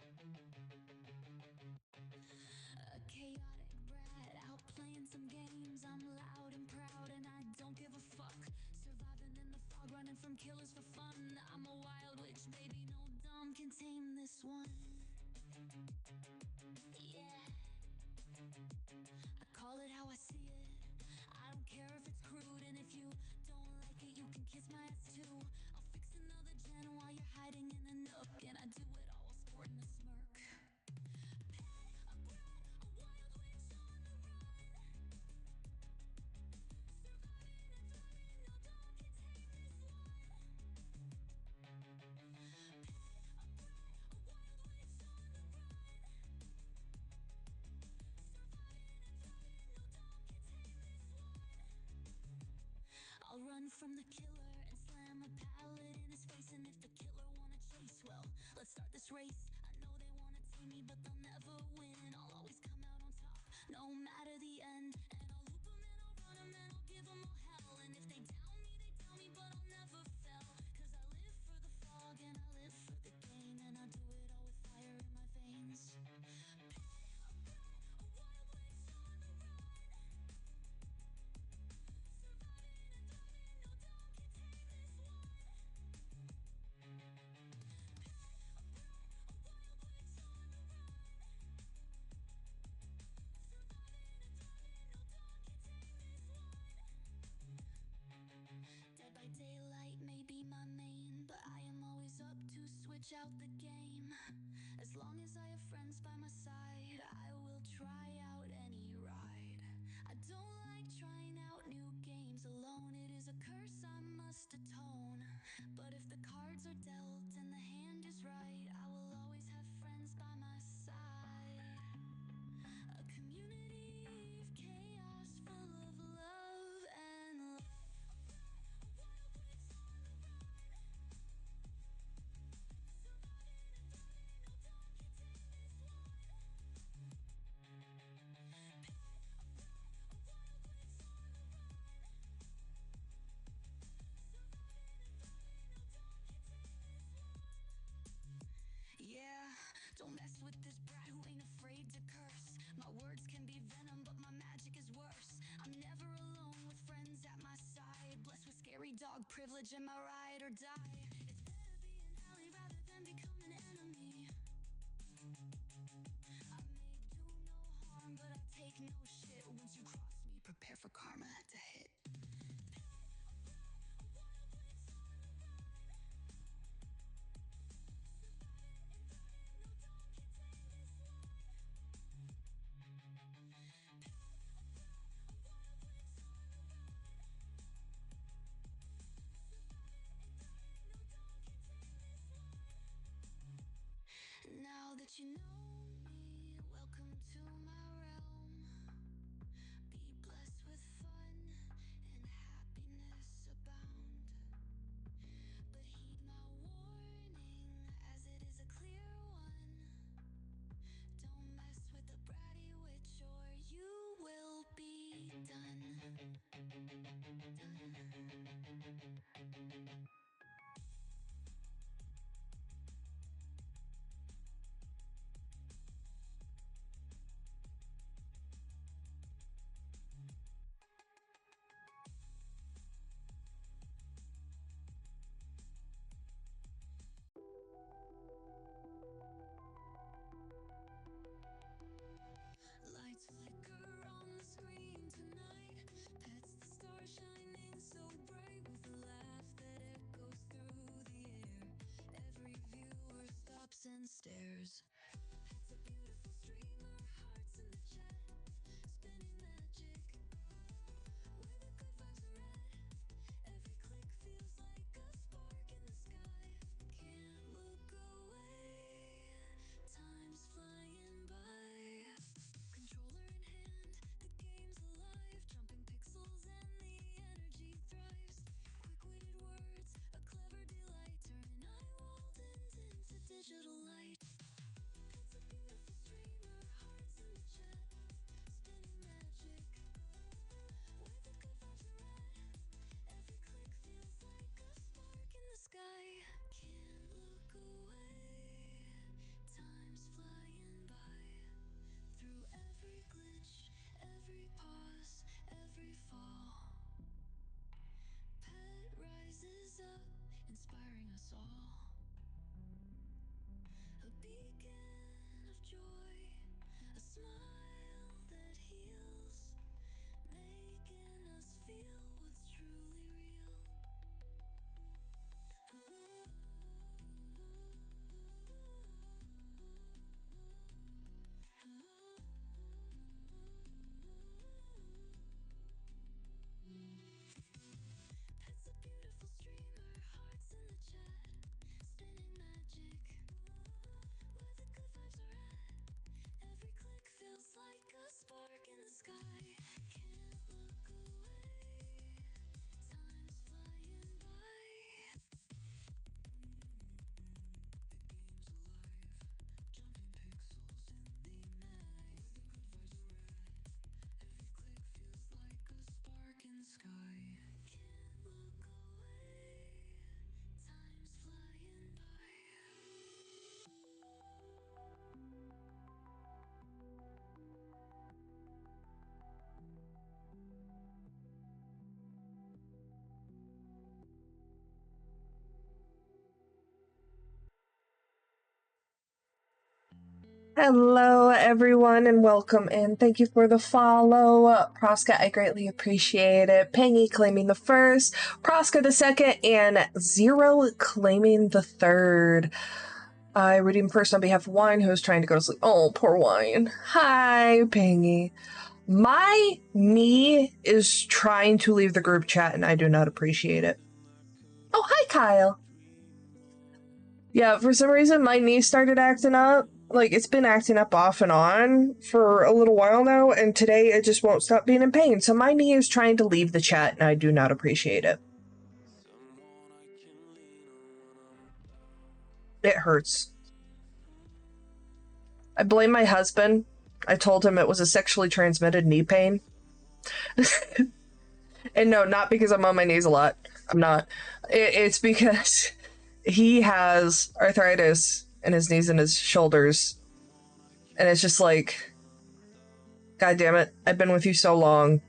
A chaotic brat out playing some games. I'm loud and proud and I don't give a fuck. Surviving in the fog, running from killers for fun. I'm a wild witch, baby, no dumb can tame this one. Yeah, I call it how I see it. I don't care if it's crude, and if you don't like it, you can kiss my ass too. I'll fix another gen while you're hiding in a nook, and I do it all while sporting a smirk. A brat, a wild witch on the run. Surviving and thriving, no dog can tame this one. A brat, a wild witch on the run. Surviving and thriving, no dog can tame this one. I'll run from the killer and slam a pallet in his face. And if the killer wanna chase, well, let's start this race. I know they wanna tame me, but they'll never win. I'll always come out on top, no matter the end. And I'll loop them and I'll run them and I'll give them all hell. And if they down me, they down me, but I'll never fail. Cause I live for the fog and I live for the game. And I do it all with fire in my veins. A brat, a wild witch on the run. Surviving and thriving, no dog can tame this one. A brat, a wild witch on the run. Surviving and thriving, no dog can tame this one. Dead by daylight may be my main, but I am always up to switch out the game. As long as I have friends by my side, I will try out any ride. I don't like trying out new games alone. It is a curse I must atone. But if the cards are dealt and the hand is right, I will always have friends by my side. A community of chaos full of love and light. A wild witch on the run. Surviving and thriving, no dog can tame this one. A wild witch on the run. Surviving and thriving, no dog can tame this one. Yeah, don't mess with this brat who ain't afraid to curse. My words can be venom, but my magic is worse. I'm never alone with friends at my side. Blessed with scary dog privilege, am I ride or die? It's better be an ally rather than become an enemy. I may do no harm, but I take no shit. Once you cross me, prepare for karma to hit. A brat, a wild witch on the run. Surviving and thriving, no dog can tame this one. A brat, a wild witch on the run. Surviving and thriving, no dog can tame this one. Now that you know me, welcome to my realm. Be blessed with fun and happiness abound. But heed my warning, as it is a clear one. Don't mess with the bratty witch or you will be done. inspiring us all. A beacon of joy, a smile that heals, making us feel what's truly real. It's a beautiful streamer, hearts in the chat, spinning magic, where the good vibes are at. Every click feels like a spark in the sky. Can't look away, time's flying by. The game's alive, jumping pixels in the night. Every click feels like a spark in the sky. Can't look away, time's flying by. Hello, everyone, and welcome in. Thank you for the follow. Proska, I greatly appreciate it. Pangy claiming the first, Proska the second, and Zero claiming the third. I redeem first on behalf of Wine, who's trying to go to sleep. Oh, poor Wine. Hi, Pangy. My knee is trying to leave the group chat, and I do not appreciate it. Oh, hi, Kyle. Yeah, for some reason, my knee started acting up. Like, it's been acting up off and on for a little while now, and today it just won't stop being in pain. So my knee is trying to leave the chat, and I do not appreciate it. It hurts. I blame my husband. I told him it was a sexually transmitted knee pain. And no, not because I'm on my knees a lot. I'm not. It's because he has arthritis in his knees and his shoulders. And it's just like, God damn it, I've been with you so long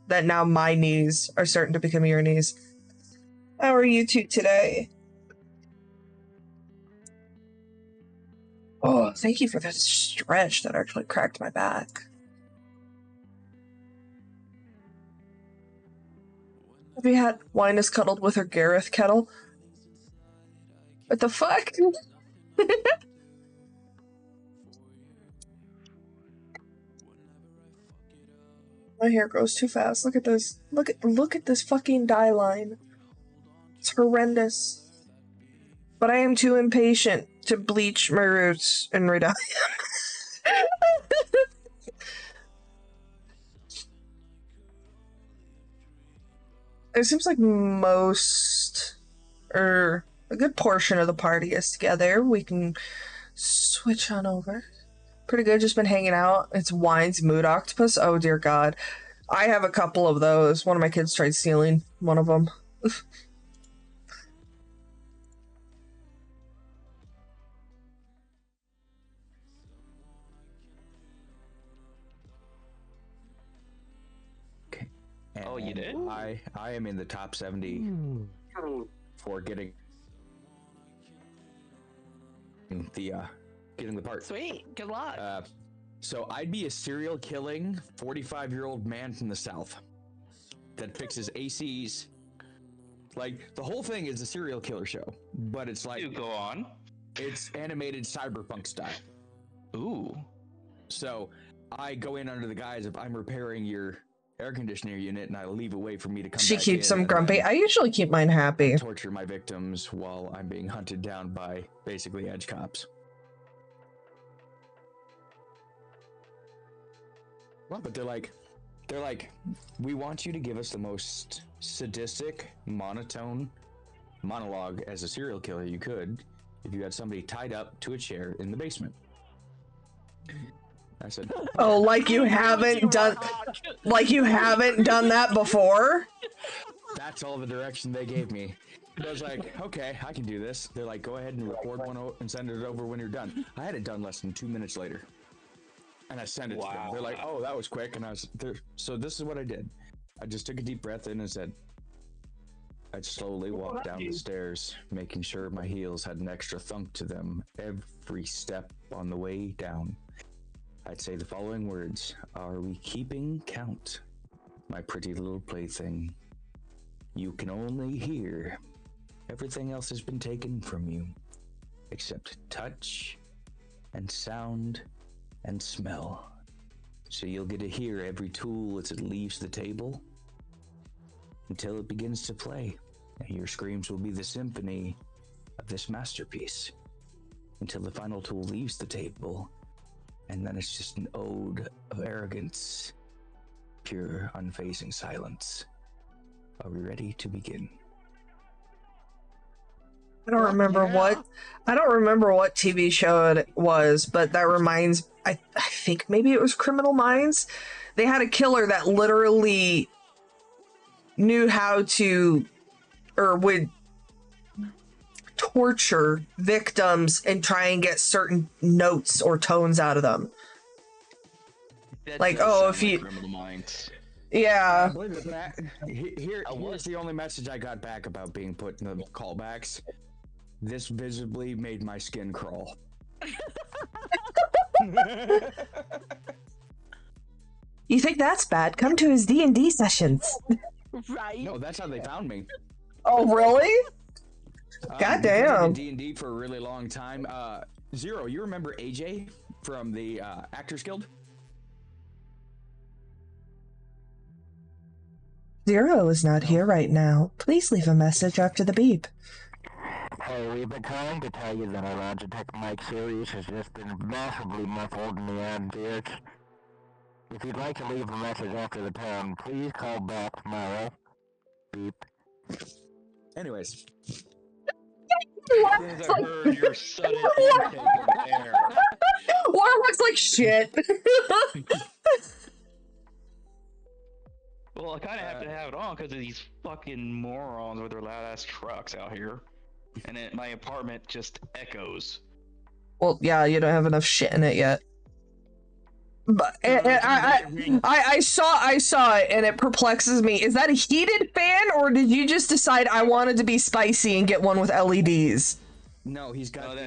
that now my knees are starting to become your knees. How are you two today? Oh, thank you for that stretch that actually cracked my back. Have you had Wine is cuddled with her Gareth kettle? What the fuck? My hair grows too fast. Look at this. Look at this fucking dye line. It's horrendous. But I am too impatient to bleach my roots and redye. It seems like most, or a good portion of the party is together. We can switch on over. Pretty good, just been hanging out. It's Wine's mood octopus. Oh dear God. I have a couple of those. One of my kids tried stealing one of them. Okay. Oh, you did? I am in the top 70 for getting the part. Sweet. Good luck. So I'd be a serial killing 45-year-old man from the South that fixes ACs. Like, the whole thing is a serial killer show, but it's like, You go on. it's animated cyberpunk style. Ooh. So I go in under the guise of I'm repairing your air conditioner unit, and I leave a way for me to come She back keeps in them and grumpy. then I usually keep mine happy. torture my victims while I'm being hunted down by basically edge cops. Well, but they're like, we want you to give us the most sadistic, monotone monologue as a serial killer you could if you had somebody tied up to a chair in the basement. I said, Oh, like you haven't done that before? That's all the direction they gave me. I was like, okay, I can do this. They're like, go ahead and record one and send it over when you're done. I had it done less than 2 minutes later. And I sent it to them. They're like, oh, that was quick. And I was there. So this is what I did. I just took a deep breath in and said, I'd slowly walk down the stairs, making sure my heels had an extra thunk to them every step on the way down. I'd say the following words: "Are we keeping count? My pretty little plaything. You can only hear. Everything else has been taken from you, except touch and sound and smell. So you'll get to hear every tool as it leaves the table until it begins to play. And your screams will be the symphony of this masterpiece until the final tool leaves the table, and then it's just an ode of arrogance, pure, unfazing silence. Are we ready to begin?" I don't remember what TV show it was, but that reminds I think maybe it was Criminal Minds. They had a killer that literally knew how to or would torture victims and try and get certain notes or tones out of them. That Like, does oh, sound if like you Criminal Minds. yeah. Believe it, Matt. Here's the only message I got back about being put in the callbacks. This visibly made my skin crawl. You think that's bad? Come to his D&D sessions. Right. No, that's how they found me. Oh, really? God damn. D&D for a really long time. Zero, you remember AJ from the Actors Guild? Zero is not here right now. Please leave a message after the beep. Hey, we've been trying to tell you that our Logitech mic series has just been massively muffled in the ambience. If you'd like to leave a message after the tone, please call back tomorrow. Beep. Anyways. As soon as I heard your sudden intake of air. Warlock's like shit. Well, I kind of have to have it on because of these fucking morons with their loud ass trucks out here. And my apartment just echoes. Well, yeah, you don't have enough shit in it yet. But I saw it and it perplexes me. Is that a heated fan or did you just decide I wanted to be spicy and get one with LEDs? No, he's got the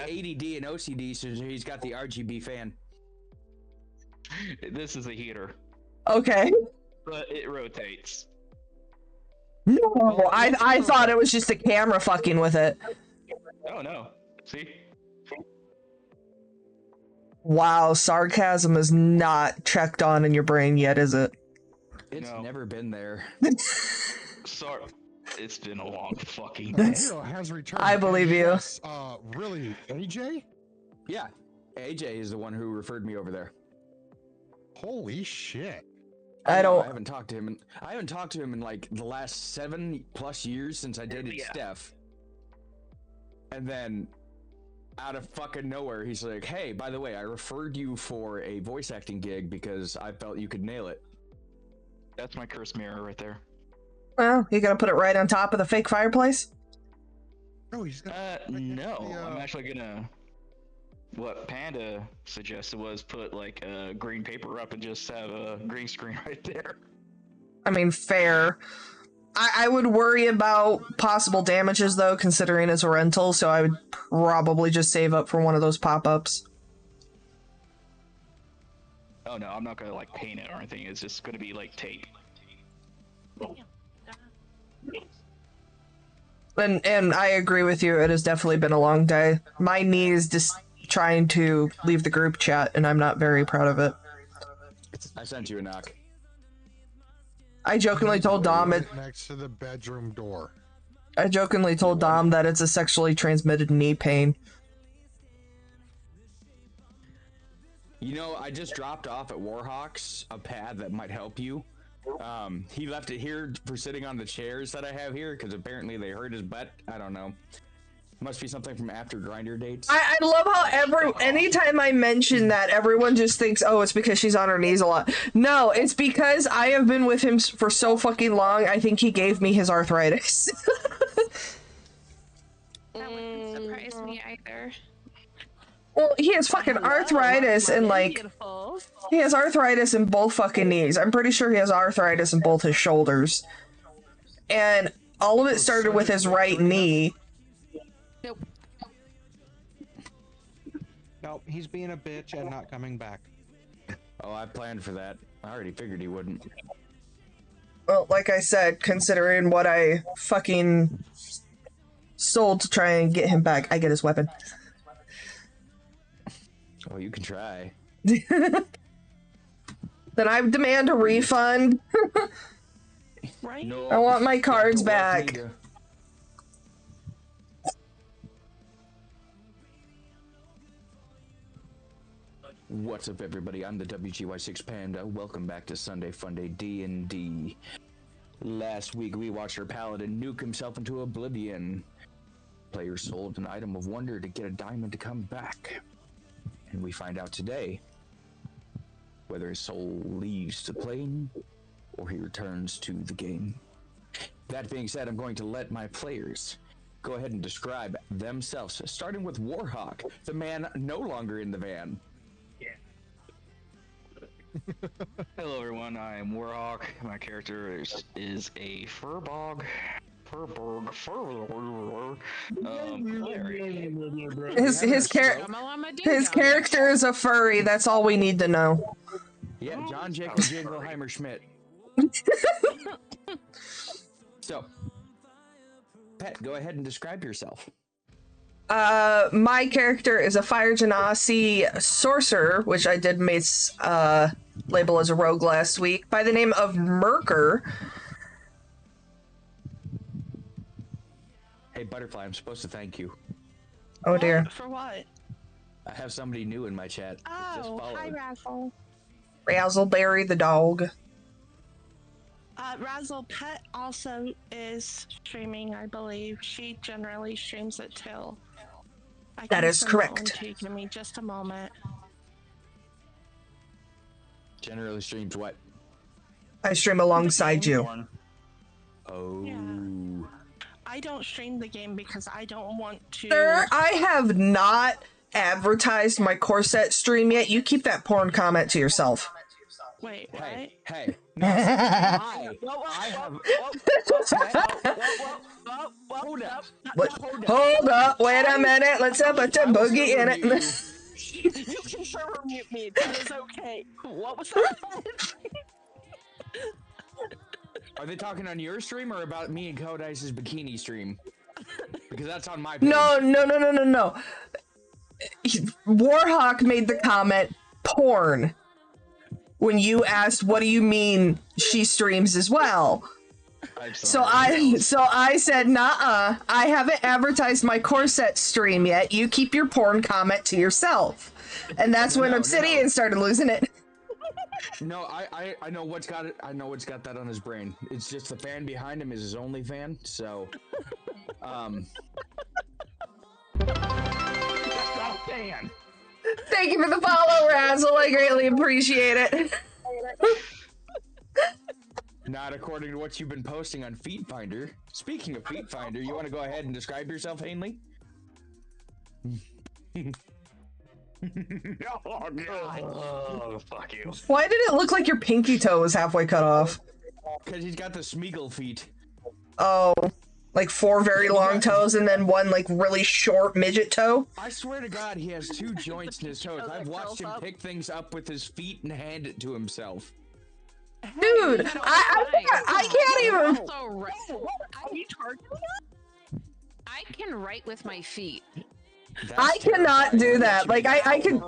ADD and OCD, so he's got the RGB fan. This is a heater, Okay. but it rotates. No, I thought it was just the camera fucking with it. Oh no. See? Wow, sarcasm is not checked on in your brain yet, is it? It's No. never been there. Sorry. It's been a long fucking day. Zero has returned. I believe you. Yes, really, AJ? Yeah, AJ is the one who referred me over there. Holy shit. I don't. I haven't talked to him. I haven't talked to him in like the last 7+ years since I dated Yeah. Steph. And then, out of fucking nowhere, he's like, "Hey, by the way, I referred you for a voice acting gig because I felt you could nail it." That's my curse mirror right there. Well, you gonna put it right on top of the fake fireplace? Oh, he's got No. the, I'm actually gonna. What Panda suggested was put like a green paper up and just have a green screen right there. I mean, fair. I would worry about possible damages though, considering it's a rental, so I would probably just save up for one of those pop-ups. Oh no, I'm not gonna like paint it or anything. It's just gonna be like tape. And I agree with you, it has definitely been a long day. My knee is just trying to leave the group chat, and I'm not very proud of it. I sent you a knock. I jokingly told Dom right next to the bedroom door. I jokingly told Dom that it's a sexually transmitted knee pain. You know, I just dropped off at Warhawks a pad that might help you. He left it here for sitting on the chairs that I have here because apparently they hurt his butt. I don't know. Must be something from after grinder dates. I love how anytime I mention that, everyone just thinks, oh, it's because she's on her knees a lot. No, it's because I have been with him for so fucking long, I think he gave me his arthritis. That wouldn't surprise me either. Well, he has fucking arthritis and like, Beautiful. he has arthritis in both fucking knees. I'm pretty sure he has arthritis in both his shoulders. And All of it Oh, started with his Sunday, right sure enough. knee. Nope. No, he's being a bitch and not coming back. Oh, I planned for that. I already figured he wouldn't. Well, like I said, considering what I fucking sold to try and get him back, I get his weapon. Oh, you can try. Then I demand a refund. Right? No, I want my you have to cards work me back. to- What's up, everybody? I'm the WGY6 Panda. Welcome back to Sunday Funday D&D. Last week, we watched our paladin nuke himself into oblivion. Players sold an item of wonder to get a diamond to come back. And we find out today whether his soul leaves the plane or he returns to the game. That being said, I'm going to let my players go ahead and describe themselves, starting with Warhawk, the man no longer in the van. Hello, everyone. I am Warhawk. My character is a cleric. His character is a furry. That's all we need to know. Yeah, John Jacob Jingleheimer Schmidt. So, Pet, go ahead and describe yourself. My character is a Fire Genasi sorcerer, which I did label as a rogue last week, by the name of Merker. Hey, Butterfly, I'm supposed to thank you. Oh dear. For what? I have somebody new in my chat. that just Oh, hi, followed. Razzle. Razzleberry the dog. Razzle Pet also is streaming, I believe. She generally streams it too. That is send that one correct. to you. Give me just a moment. Generally streams what? I stream alongside you. Oh. Yeah. I don't stream the game because I don't want to. Sir, I have not advertised my corset stream yet. You keep that porn comment to yourself. Wait, what? Hey. No, I have... Hold up. Hold up, wait a minute. Let's have a boogie in it. You can server mute me. That is okay. What was that? Are they talking on your stream or about me and Codice's bikini stream? Because that's on my page. No. Warhawk made the comment porn when you asked, what do you mean she streams as well? So I said, nah, I haven't advertised my corset stream yet. You keep your porn comment to yourself. And that's when Obsidian started losing it. No, I know what's got it. I know what's got that on his brain. It's just the fan behind him is his only fan. So, That's not a fan. Thank you for the follow, Razzle. I greatly appreciate it. Not according to what you've been posting on Feet Finder. Speaking of Feet Finder, you want to go ahead and describe yourself, Ainley? Oh, God. Oh, fuck you. Why did it look like your pinky toe was halfway cut off? Because he's got the Smeagol feet. Oh, like 4 very long toes and then one like really short midget toe? I swear to God, he has 2 joints in his toes. I've watched him pick things up with his feet and hand it to himself. Dude, I can't even. Also, are you targeting that? I can write with my feet. I cannot do that. Like I can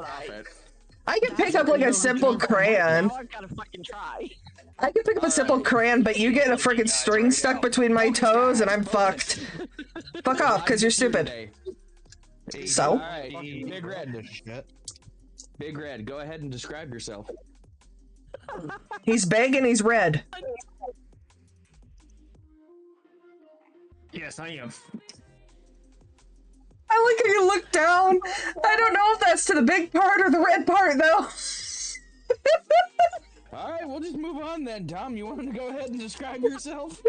pick up like a simple crayon. I've got to fucking try. I can pick up a simple crayon, but you get a freaking string stuck between my toes and I'm fucked. Fuck off, because you're stupid. So? Alright, Big Red. Big Red, go ahead and describe yourself. He's big and he's red. Yes, I am. I like how you look down. I don't know if that's to the big part or the red part, though. Alright, we'll just move on then. Tom, you want to go ahead and describe yourself?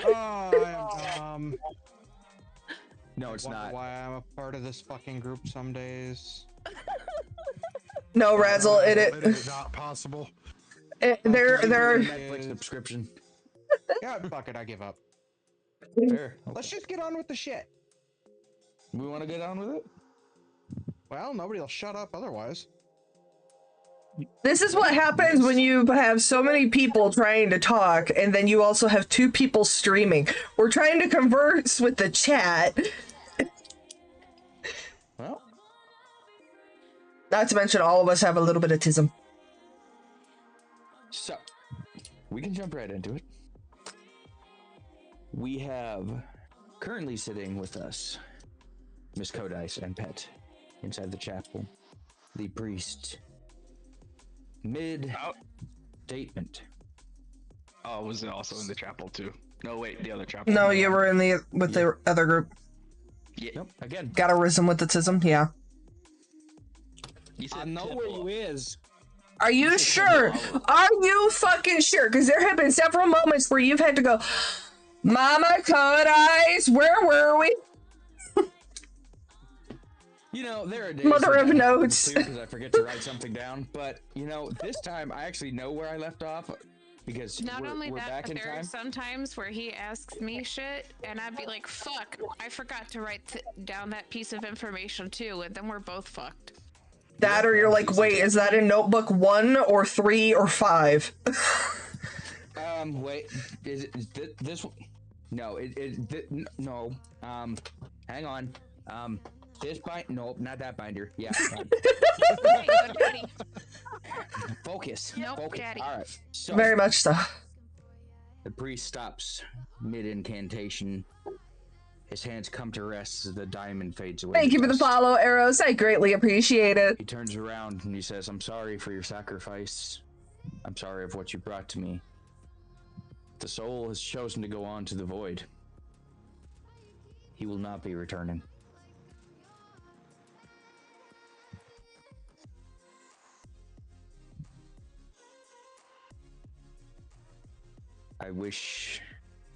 Oh, No, it's not. Why I'm a part of this fucking group some days. No, Razzle, It is not possible. there Netflix subscription. Yeah, fuck it, I give up. Fair. Let's just get on with the shit. We want to get on with it? Well, nobody will shut up otherwise. This is what happens when you have so many people trying to talk, and then you also have 2 people streaming. We're trying to converse with the chat. Well, Not to mention, all of us have a little bit of tism. so we can jump right into it. We have currently sitting with us Miss Codice and Pet inside the chapel. The priest. Mid-statement. Oh, was it also in the chapel too? No, wait, the other chapel. No, you were in the with the other group. Yeah. Nope, again. Got a rhythm with the tism, yeah. You said I know temple. where you is. Are you sure? Are you fucking sure? Because there have been several moments where you've had to go, Mama Codice, where were we? You know, there are days Mother that of happens notes. too, because I forget to write something down. But you know, this time I actually know where I left off because Not only we're that, back but in there are time. some times where he asks me shit, and I'd be like, fuck, I forgot to write down that piece of information too, and then we're both fucked. That or you're like, wait, is that in notebook 1 or 3 or 5? Wait, is this one? No, no. Hang on. This bind? Nope, not that binder. Yeah. Hey, good daddy. Focus. Nope, Focus. daddy. All right. So Very much so. the priest stops mid-incantation. His hands come to rest as the diamond fades away. Thank to you for the dust. follow, Arrows. I greatly appreciate it. He turns around and he says, I'm sorry for your sacrifice. I'm sorry of what you brought to me. The soul has chosen to go on to the void. He will not be returning. I wish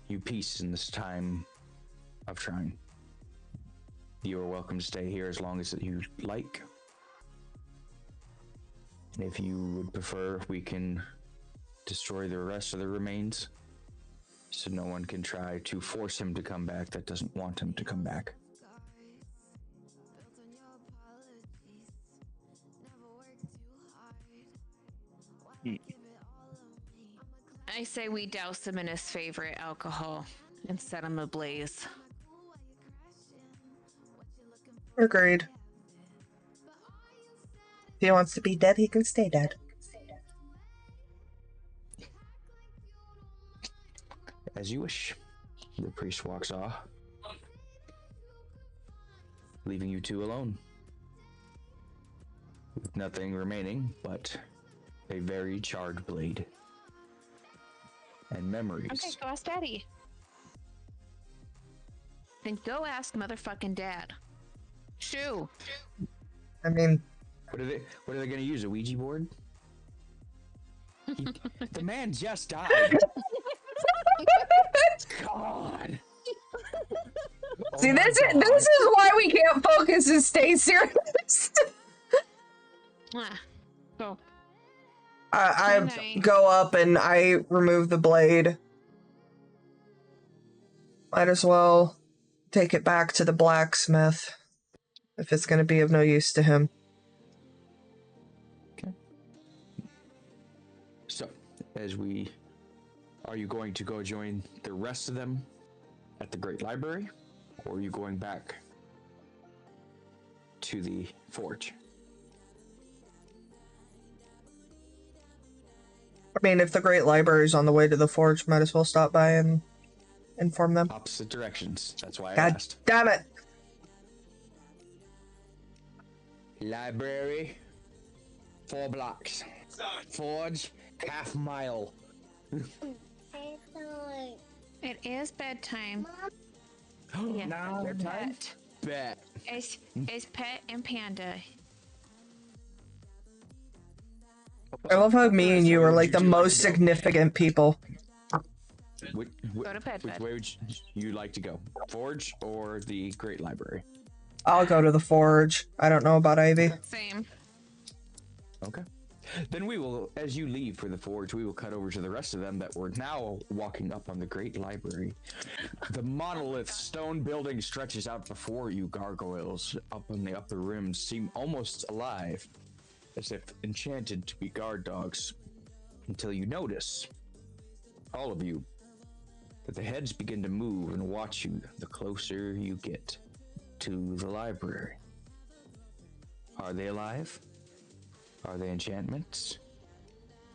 you peace in this time of trying. You are welcome to stay here as long as you like. And if you would prefer, we can destroy the rest of the remains so no one can try to force him to come back that doesn't want him to come back. I say we douse him in his favorite alcohol and set him ablaze. Agreed. If he wants to be dead, he can stay dead. As you wish. The priest walks off, leaving you two alone. With nothing remaining but a very charred blade. And memories. Okay, go ask Daddy. Then go ask motherfucking Dad. Shoo. I mean, What are they gonna use? A Ouija board? The man just died. God. see, Oh my this God. is why we can't focus and stay serious. Go. I Good night. go up and I remove the blade. Might as well take it back to the blacksmith if it's going to be of no use to him. So, are you going to go join the rest of them at the Great Library, or are you going back to the forge? I mean, if the Great Library is on the way to the forge, might as well stop by and inform them. Opposite directions. That's why I God asked. damn it! Library, 4 blocks. Forge, half mile. It is bedtime. Yeah, Now, Pet. bet. It's Pet and Panda. I love how me and you are like the Would you like most to go? significant people. Go to bed, Which bud. way would you like to go? Forge or the Great Library? I'll go to the forge. I don't know about Ivy. Same. Okay. Then we will, as you leave for the forge, we will cut over to the rest of them that were now walking up on the great library. The monolith stone building stretches out before you. Gargoyles up on the upper rims seem almost alive, as if enchanted to be guard dogs, until you notice, all of you, that the heads begin to move and watch you the closer you get to the library. Are they alive? Are they enchantments?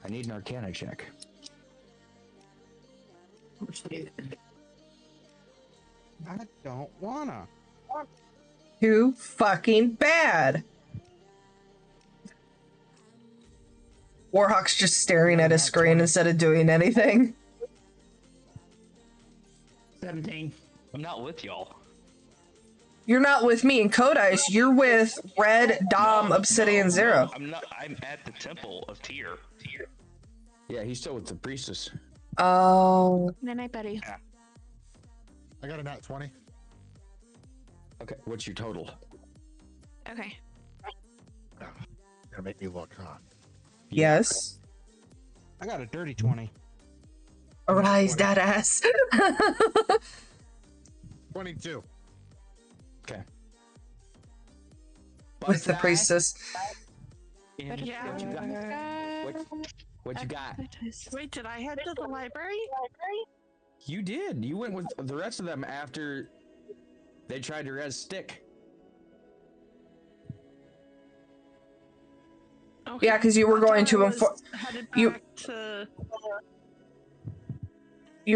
I need an Arcana check. I don't wanna. Too fucking bad. Warhawk's just staring at his screen instead of doing anything. 17. I'm not with y'all. You're not with me in Code Ice. You're with Red, Dom, Obsidian, Zero. I'm not. I'm at the Temple of Tyr. Yeah, he's still with the priestess. Oh. Good night, buddy. Yeah. I got a nat 20. Okay, what's your total? Okay. Gonna make me look, huh? Yes. I got a dirty 20. Arise, that ass. 22. Okay. With the priestess. Yeah. What you got? What you got? Wait, did I head to the library? You did. You went with the rest of them after they tried to res stick. Okay. Yeah, because you were going to inform. You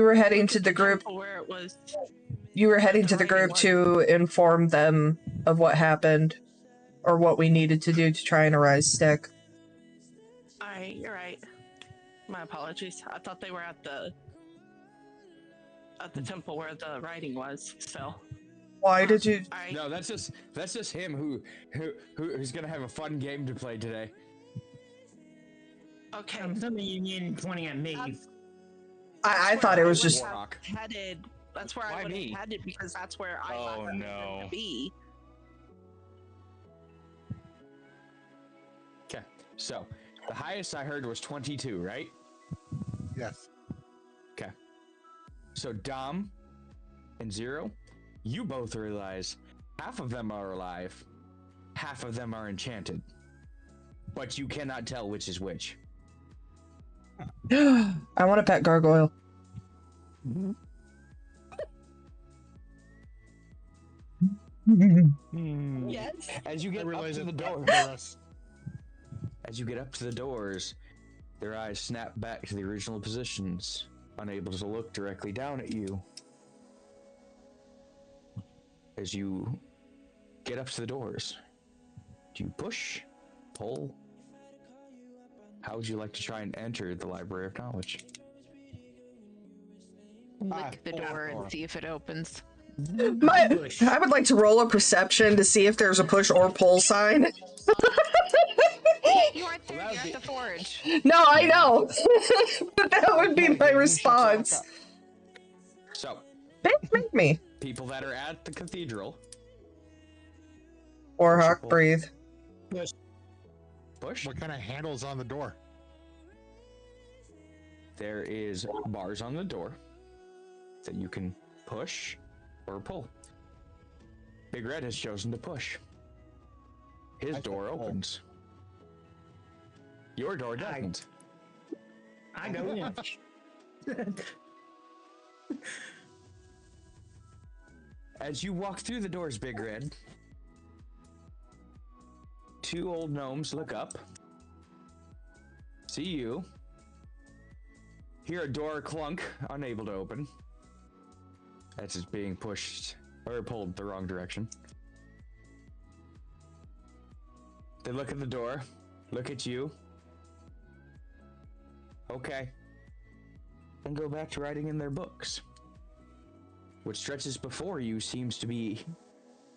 were heading to the group. Where it was. You were heading to the group to inform them of what happened, or what we needed to do to try and arise stick. Alright, you're right. My apologies. I thought they were at the temple where the writing was. So. Why did you? No, that's just him who's gonna have a fun game to play today. Okay. Some of you pointing at me. I thought it was just. Headed. That's where I would have headed because that's where I thought it was to be. Okay, so the highest I heard was 22, right? Yes. Okay. So Dom and Zero, you both realize half of them are alive, half of them are enchanted, but you cannot tell which is which. I want a pet gargoyle. Yes. As you get up to the door, as you get up to the doors, their eyes snap back to the original positions, unable to look directly down at you. As you get up to the doors, do you push, pull? How would you like to try and enter the Library of Knowledge? Lick the door and see if it opens. I would like to roll a perception to see if there's a push or pull sign. You weren't there. You're at the forge. No, I know. But that would be my response. So, make me. People that are at the cathedral. Warhawk, breathe. Push. What kind of handle's on the door? There is bars on the door that you can push or pull. Big Red has chosen to push. His door opens. Your door doesn't. I go in. As you walk through the doors, Big Red, two old gnomes look up, see you, hear a door clunk, unable to open. That's just being pushed or pulled the wrong direction. They look at the door, look at you. Okay. And go back to writing in their books. What stretches before you seems to be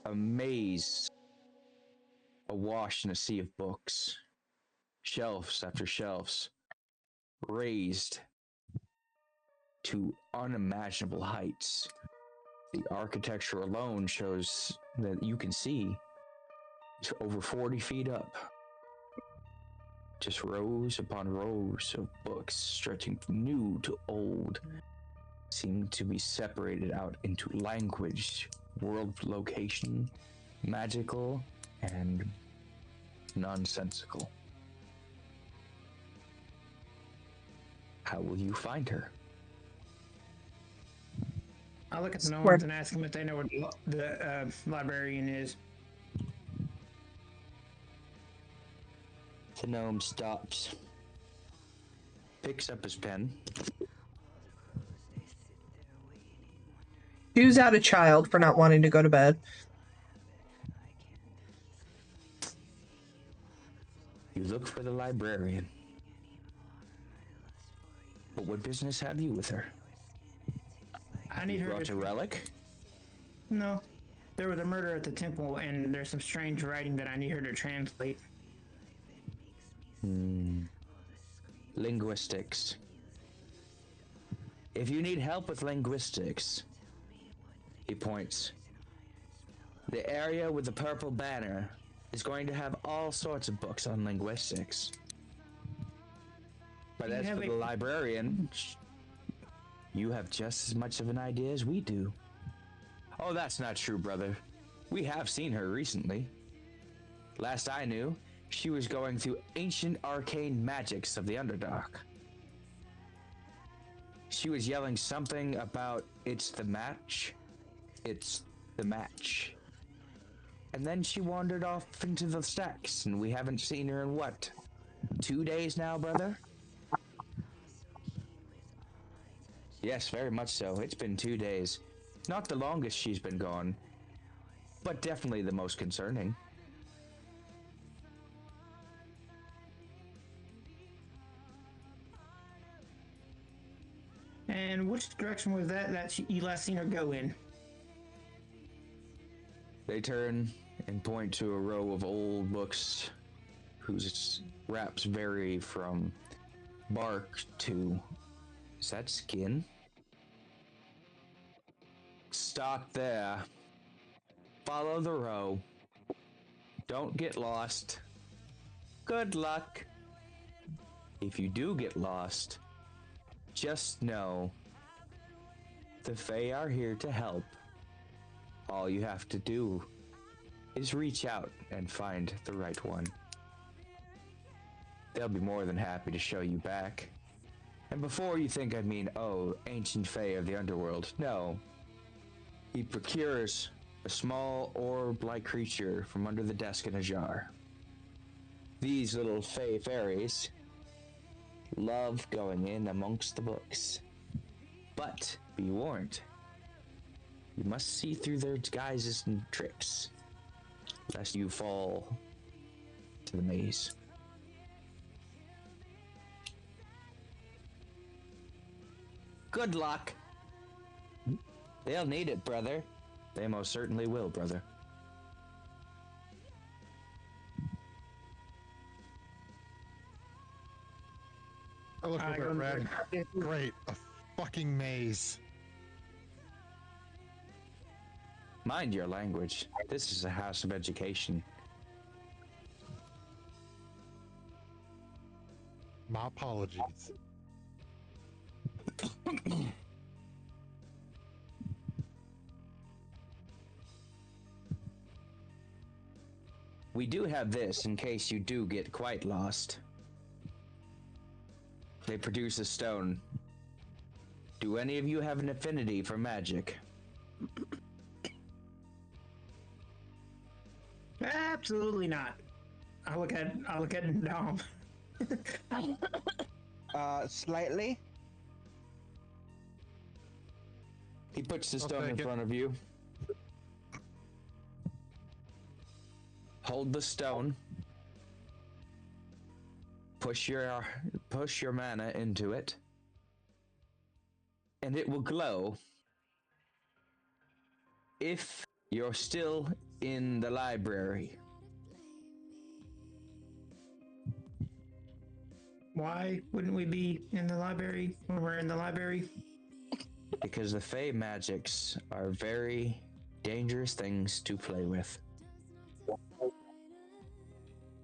a maze, awash in a sea of books, shelves after shelves, raised to unimaginable heights. The architecture alone shows that you can see to over 40 feet up Just rows upon rows of books, stretching from new to old, seem to be separated out into language, world location, magical, and nonsensical. How will you find her? I'll look at the Where- gnomes and ask them if they know where the librarian is. The gnome stops, picks up his pen. Chews out a child for not wanting to go to bed. You look for the librarian. But what business have you with her? I need her Brought to... a relic? No. There was a murder at the temple, and there's some strange writing that I need her to translate. Linguistics. If you need help with linguistics, he points. The area with the purple banner is going to have all sorts of books on linguistics. But as for the librarian, you have just as much of an idea as we do. Oh, that's not true, brother. We have seen her recently. Last I knew, she was going through ancient arcane magics of the Underdark. She was yelling something about, "It's the match. It's the match." And then she wandered off into the stacks, and we haven't seen her in what? 2 days now, brother? Yes, very much so. It's been 2 days. Not the longest she's been gone, but definitely the most concerning. And which direction was that you last seen her go in? They turn and point to a row of old books whose wraps vary from bark to... Is that skin? Stop there. Follow the row. Don't get lost. Good luck. If you do get lost, just know the Fae are here to help. All you have to do is reach out and find the right one. They'll be more than happy to show you back. And before you think I mean, oh, ancient Fae of the underworld, no. He procures a small orb-like creature from under the desk in a jar. These little Fae fairies love going in amongst the books. But be warned, you must see through their guises and tricks, lest you fall to the maze. Good luck. They'll need it, brother. They most certainly will, brother. I look over at Red. Great, a fucking maze. Mind your language. This is a house of education. My apologies. We do have this in case you do get quite lost. They produce a stone. Do any of you have an affinity for magic? Absolutely not. I'll look at Dom. Slightly. He puts the stone in front of you. Hold the stone. Push your mana into it. And it will glow if you're still in the library. Why wouldn't we be in the library when we're in the library? Because the Fey magics are very dangerous things to play with.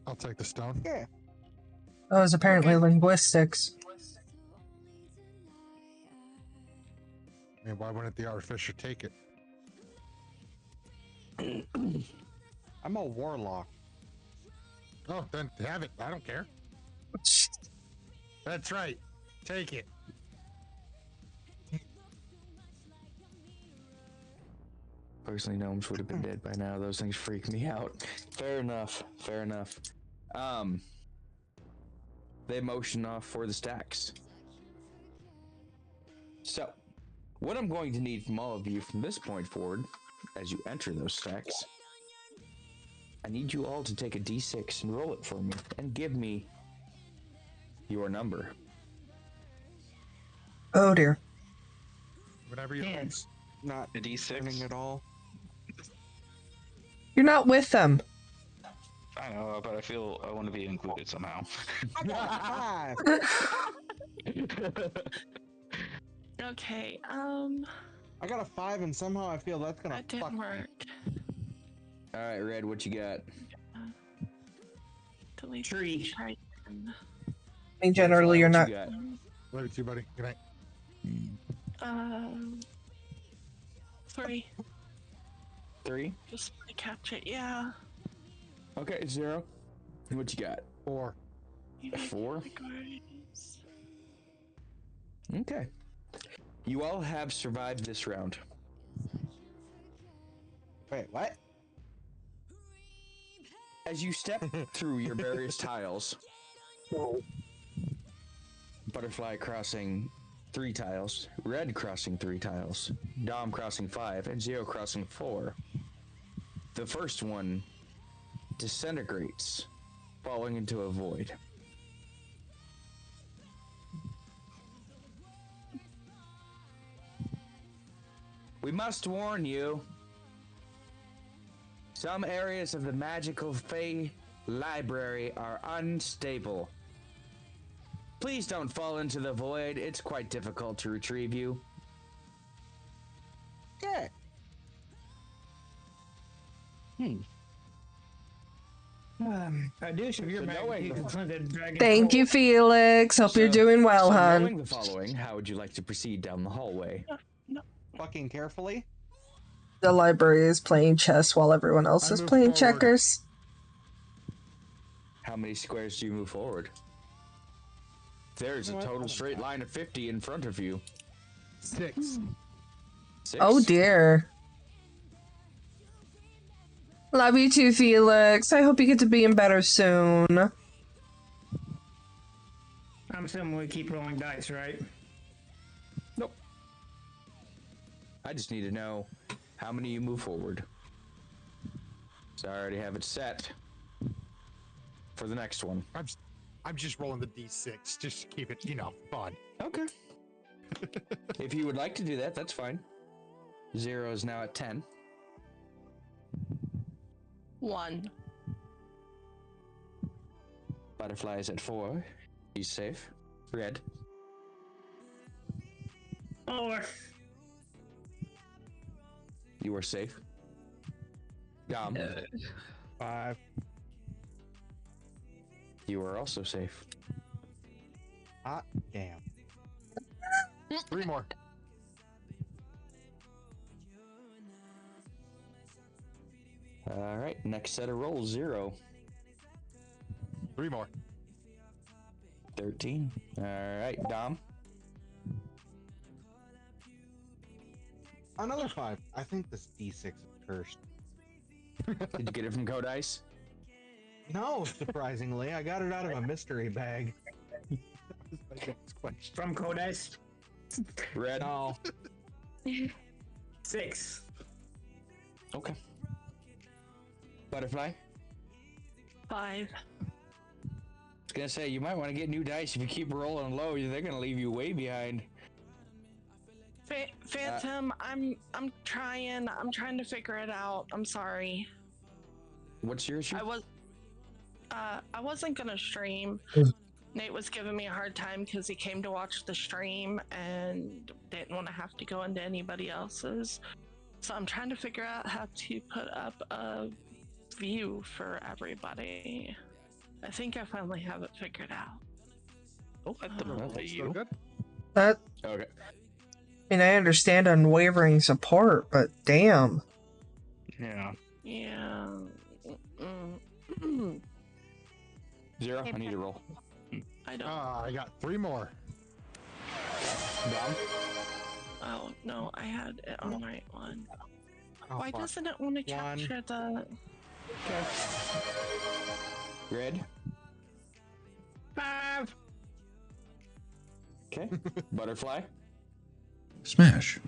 I'll take the stone. Yeah. Oh, it's apparently linguistics. I mean, why wouldn't the artificer take it? I'm a warlock. Oh, then have it. I don't care. That's right. Take it. Personally, gnomes would have been dead by now. Those things freak me out. Fair enough. Fair enough. They motion off for the stacks. So, what I'm going to need from all of you from this point forward, as you enter those stacks, I need you all to take a d6 and roll it for me, and give me your number. Oh dear. Whatever you Yeah. Not A D6? winning at all. You're not with them. I know, but I feel I want to be included somehow. I got 5. Okay, I got a 5, and somehow I feel that's gonna that fuck didn't me. work. All right, Red, what you got? Delete Tree. Try again. I mean, generally, you're What not. you got? Love you too, buddy. Good night. 3. 3? Just to catch it, yeah. Okay, 0. What you got? 4. 4? Okay. You all have survived this round. Wait, what? As you step through your various tiles, Butterfly crossing 3 tiles, Red crossing 3 tiles, Dom crossing 5, and Zero crossing 4, the first one disintegrates, falling into a void. We must warn you. Some areas of the magical Fey library are unstable. Please don't fall into the void. It's quite difficult to retrieve you. Yeah. I do should your So back. knowing You the- can find the dragon. Thank you, Felix. Hope you're doing well, so hon. knowing the following, how would you like to proceed down the hallway? Fucking carefully. The library is playing chess while everyone else I is move playing forward. checkers. How many squares do you move forward? There's a total straight line of 50 in front of you. 6. 6? Oh dear. Love you too, Felix. I hope you get to being better soon. I'm assuming we keep rolling dice, right? Nope. I just need to know how many you move forward. So I already have it set for the next one. I'm just rolling the d6 just to keep it, fun. Okay. If you would like to do that, that's fine. Zero is now at 10. 1. Butterfly is at 4. He's safe. Red. 4. You are safe. Dom. 5. You are also safe. Hot damn. 3 more. All right. Next set of rolls. 0. 3 more. 13. All right. Dom. Another 5. I think this D6 is cursed. Did you get it from Codice? No, surprisingly, I got it out of a mystery bag. From Codice. Red. No. 6. Okay. Butterfly. 5. I was gonna say you might want to get new dice. If you keep rolling low, they're gonna leave you way behind. Phantom, I'm trying to figure it out. I'm sorry. What's your issue? I wasn't gonna stream. Nate was giving me a hard time because he came to watch the stream and didn't want to have to go into anybody else's. So I'm trying to figure out how to put up a view for everybody. I think I finally have it figured out. Oh, at the moment, Still you. good? That, Okay. I mean, I understand unwavering support, but damn. Yeah. Yeah. Zero. I need to roll. I don't. I got 3 more. Down. Oh no, I had it on the right one. Oh, Why fuck. doesn't it want to One. capture the? Okay. Red. 5. Okay. Butterfly. Smash.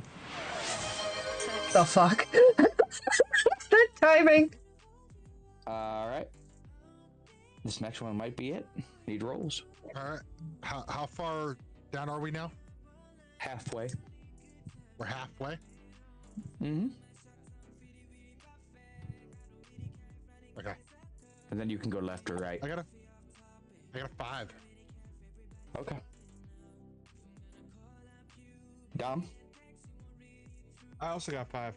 The fuck? That timing. All right. This next one might be it. Need rolls. All right. How far down are we now? Halfway. We're halfway. Mm-hmm. Okay. And then you can go left or right. I got a 5. Okay. Dom. I also got 5.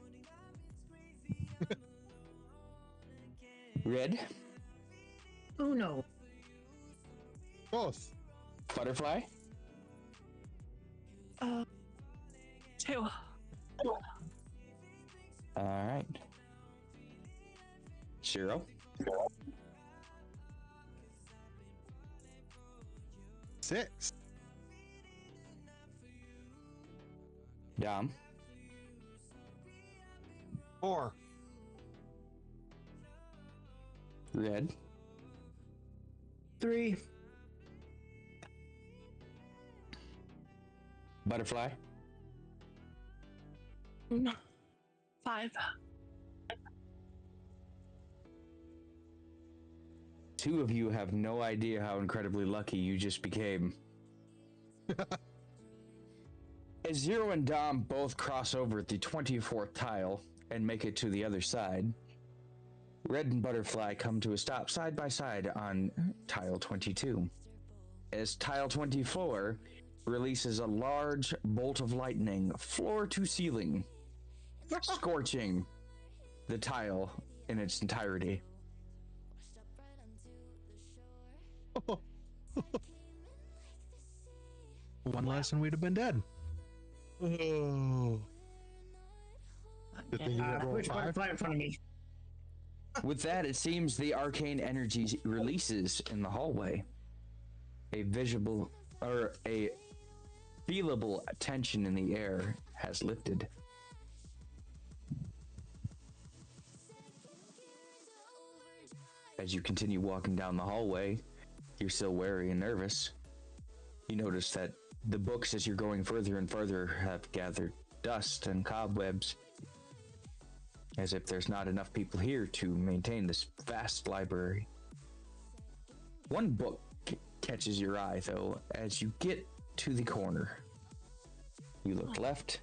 Red. Oh no. Close. Butterfly. 2. All right. 0. 6. Dom. 4. Red. 3. Butterfly. 5. 2 of you have no idea how incredibly lucky you just became. As Zero and Dom both cross over at the 24th tile and make it to the other side, Red and Butterfly come to a stop side by side on tile 22. As tile 24 releases a large bolt of lightning, floor to ceiling, scorching the tile in its entirety. One less and we'd have been dead. Oh. Good thing you didn't roll Which 5. butterfly in front of me? With that, it seems the arcane energy releases in the hallway. A visible or a feelable tension in the air has lifted. As you continue walking down the hallway, you're still wary and nervous. You notice that the books, as you're going further and further, have gathered dust and cobwebs, as if there's not enough people here to maintain this vast library. One book catches your eye, though, as you get to the corner. You look left,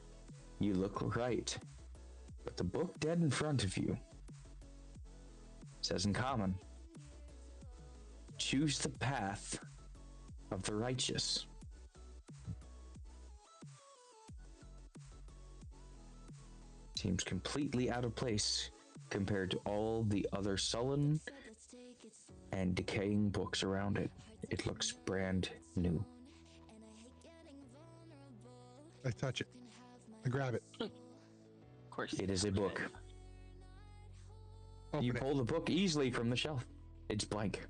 you look right, but the book dead in front of you says in common, "Choose the path of the righteous." Seems completely out of place compared to all the other sullen and decaying books around it. It looks brand new. I touch it. I grab it. Of course. It is a book. Open You it. pull the book easily from the shelf. It's blank.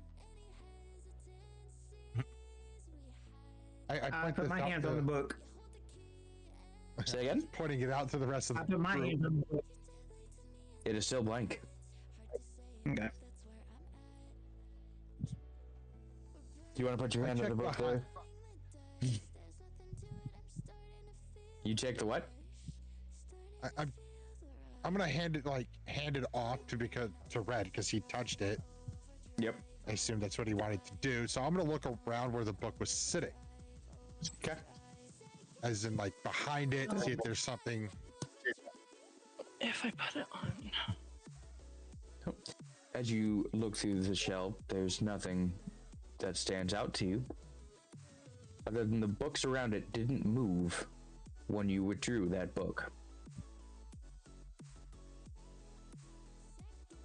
I I point put this my out hands on the book. Say again? Pointing it out to the rest of I the put my group. hands on the book. It is still blank. Okay. Do you want to put your hand on the book checked there? You check the what? I'm gonna hand it off to Red because he touched it. Yep. I assume that's what he wanted to do. So I'm gonna look around where the book was sitting. Okay. As in behind it, see if there's something. If I put it on. As you look through the shelf, there's nothing that stands out to you, other than the books around it didn't move when you withdrew that book.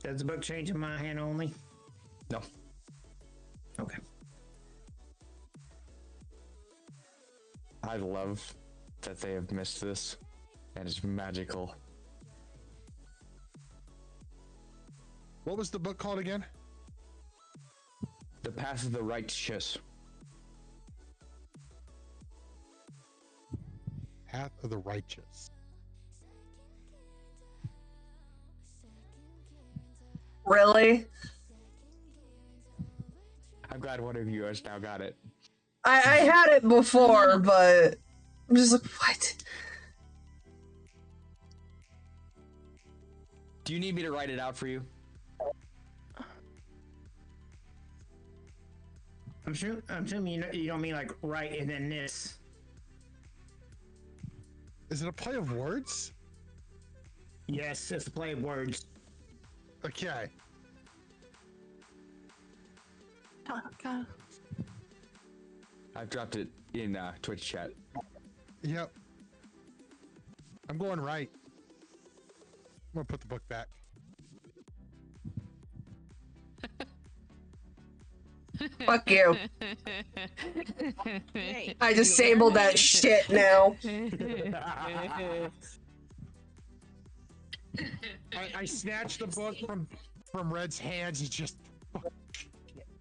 Does the book change in my hand only? No. Okay. I love that they have missed this, and it's magical. What was the book called again? The Path of the Righteous. Path of the Righteous. Really? I'm glad one of you has now got it. I had it before, but I'm just like, what? Do you need me to write it out for you? I'm assuming you don't mean like right and then this. Is it a play of words? Yes, it's a play of words. Okay. Oh, God. I've dropped it in Twitch chat. Yep. I'm going right. I'm gonna put the book back. Fuck you. I disabled that shit now. I snatched the book from Red's hands and just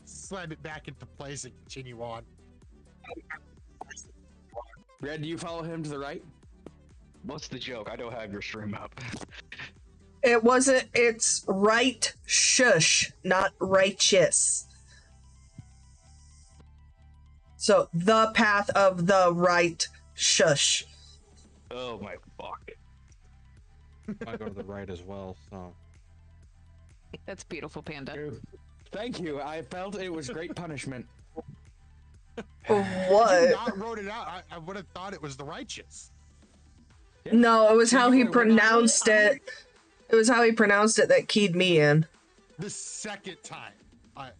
slammed it back into place and continue on. Red, do you follow him to the right? What's the joke? I don't have your stream up. It wasn't, it's right shush, not righteous. So, the path of the right shush. Oh my fuck. I go to the right as well, so. That's beautiful, Panda. Thank you. I felt it was great punishment. If What? you not wrote it out, I would have thought it was the righteous. No, it was how he pronounced it. It was how he pronounced it that keyed me in. The second time.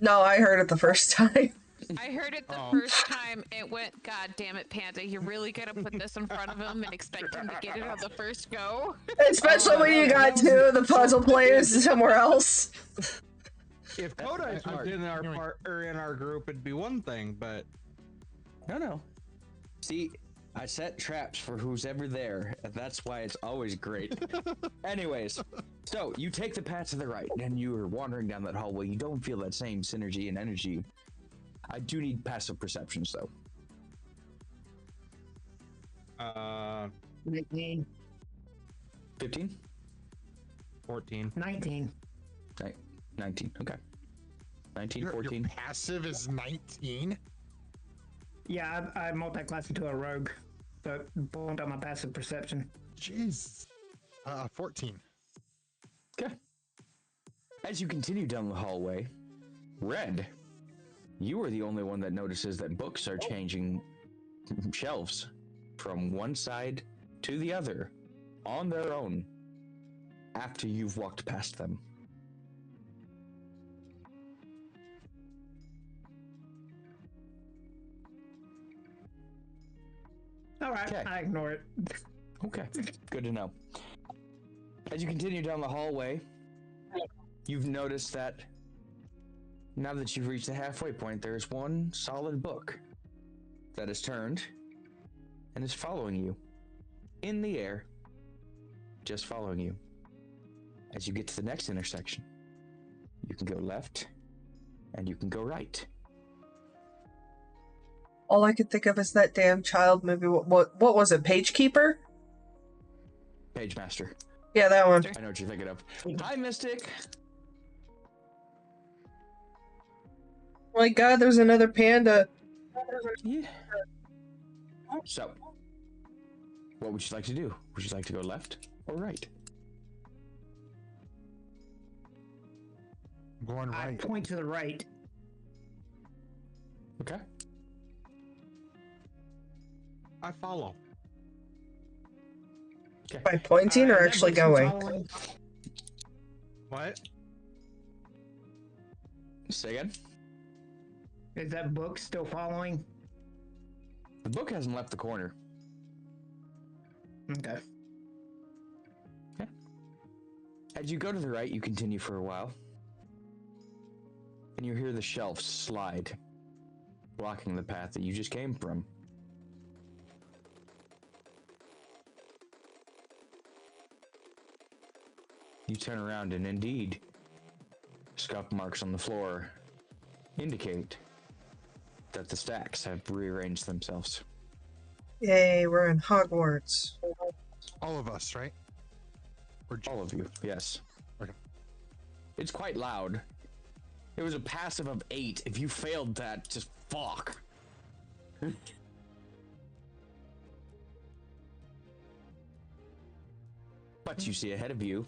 No, I heard it the first time. I heard it the first time. It went, God damn it, Panda! You're really gonna put this in front of him and expect him to get it on the first go? Especially when you got two of the puzzle players somewhere else. If Kodai was in our part or in our group, it'd be one thing, but No. See, I set traps for who's ever there, and that's why it's always great. Anyways, so you take the path to the right, and you are wandering down that hallway. You don't feel that same synergy and energy. I do need passive perceptions, though. 19. 15? 14. 19. 19, okay. 19, Your 14. passive is 19? Yeah, I multi-classed into a rogue, so it pulled out my passive perception. Jeez. 14. Okay. As you continue down the hallway, Red, you are the only one that notices that books are changing shelves from one side to the other on their own after you've walked past them. All right, Okay. I ignore it. Okay, good to know. As you continue down the hallway, you've noticed that now that you've reached the halfway point, there is one solid book that is turned and is following you in the air, just following you. As you get to the next intersection, you can go left and you can go right. All I could think of is that damn child movie. What was it? Page Keeper? Page Master. Yeah, that one. I know what you're thinking of. Hi, Mystic. My God, there's another panda. Yeah. So, what would you like to do? Would you like to go left or right? I'm going I right. point to the right. Okay. I follow. Okay. By pointing or Is that actually book still going? following? What? Say again? Is that book still following? The book hasn't left the corner. Okay. As you go to the right, you continue for a while. And you hear the shelves slide blocking the path that you just came from. You turn around and indeed, scuff marks on the floor indicate that the stacks have rearranged themselves. Yay, we're in Hogwarts. All of us, right? All of you, yes. Okay. It's quite loud. It was a passive of 8. If you failed that, just fuck. But you see ahead of you,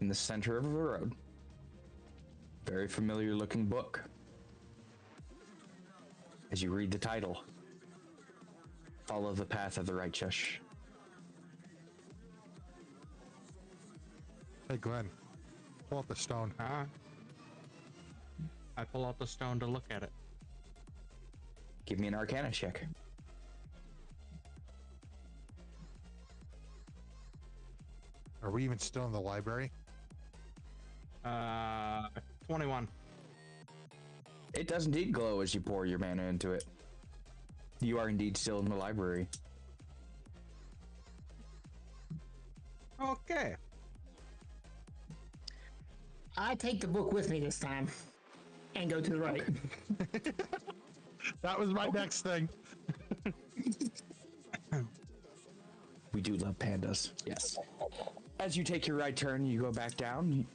in the center of a road, very familiar looking book. As you read the title, Follow the Path of the Righteous. Hey, Glenn, pull out the stone. I pull out the stone to look at it. Give me an Arcana check. Are we even still in the library? 21. It does indeed glow as you pour your mana into it. You are indeed still in the library. Okay. I take the book with me this time and go to the right. That was my next thing. We do love pandas. Yes. As you take your right turn, you go back down.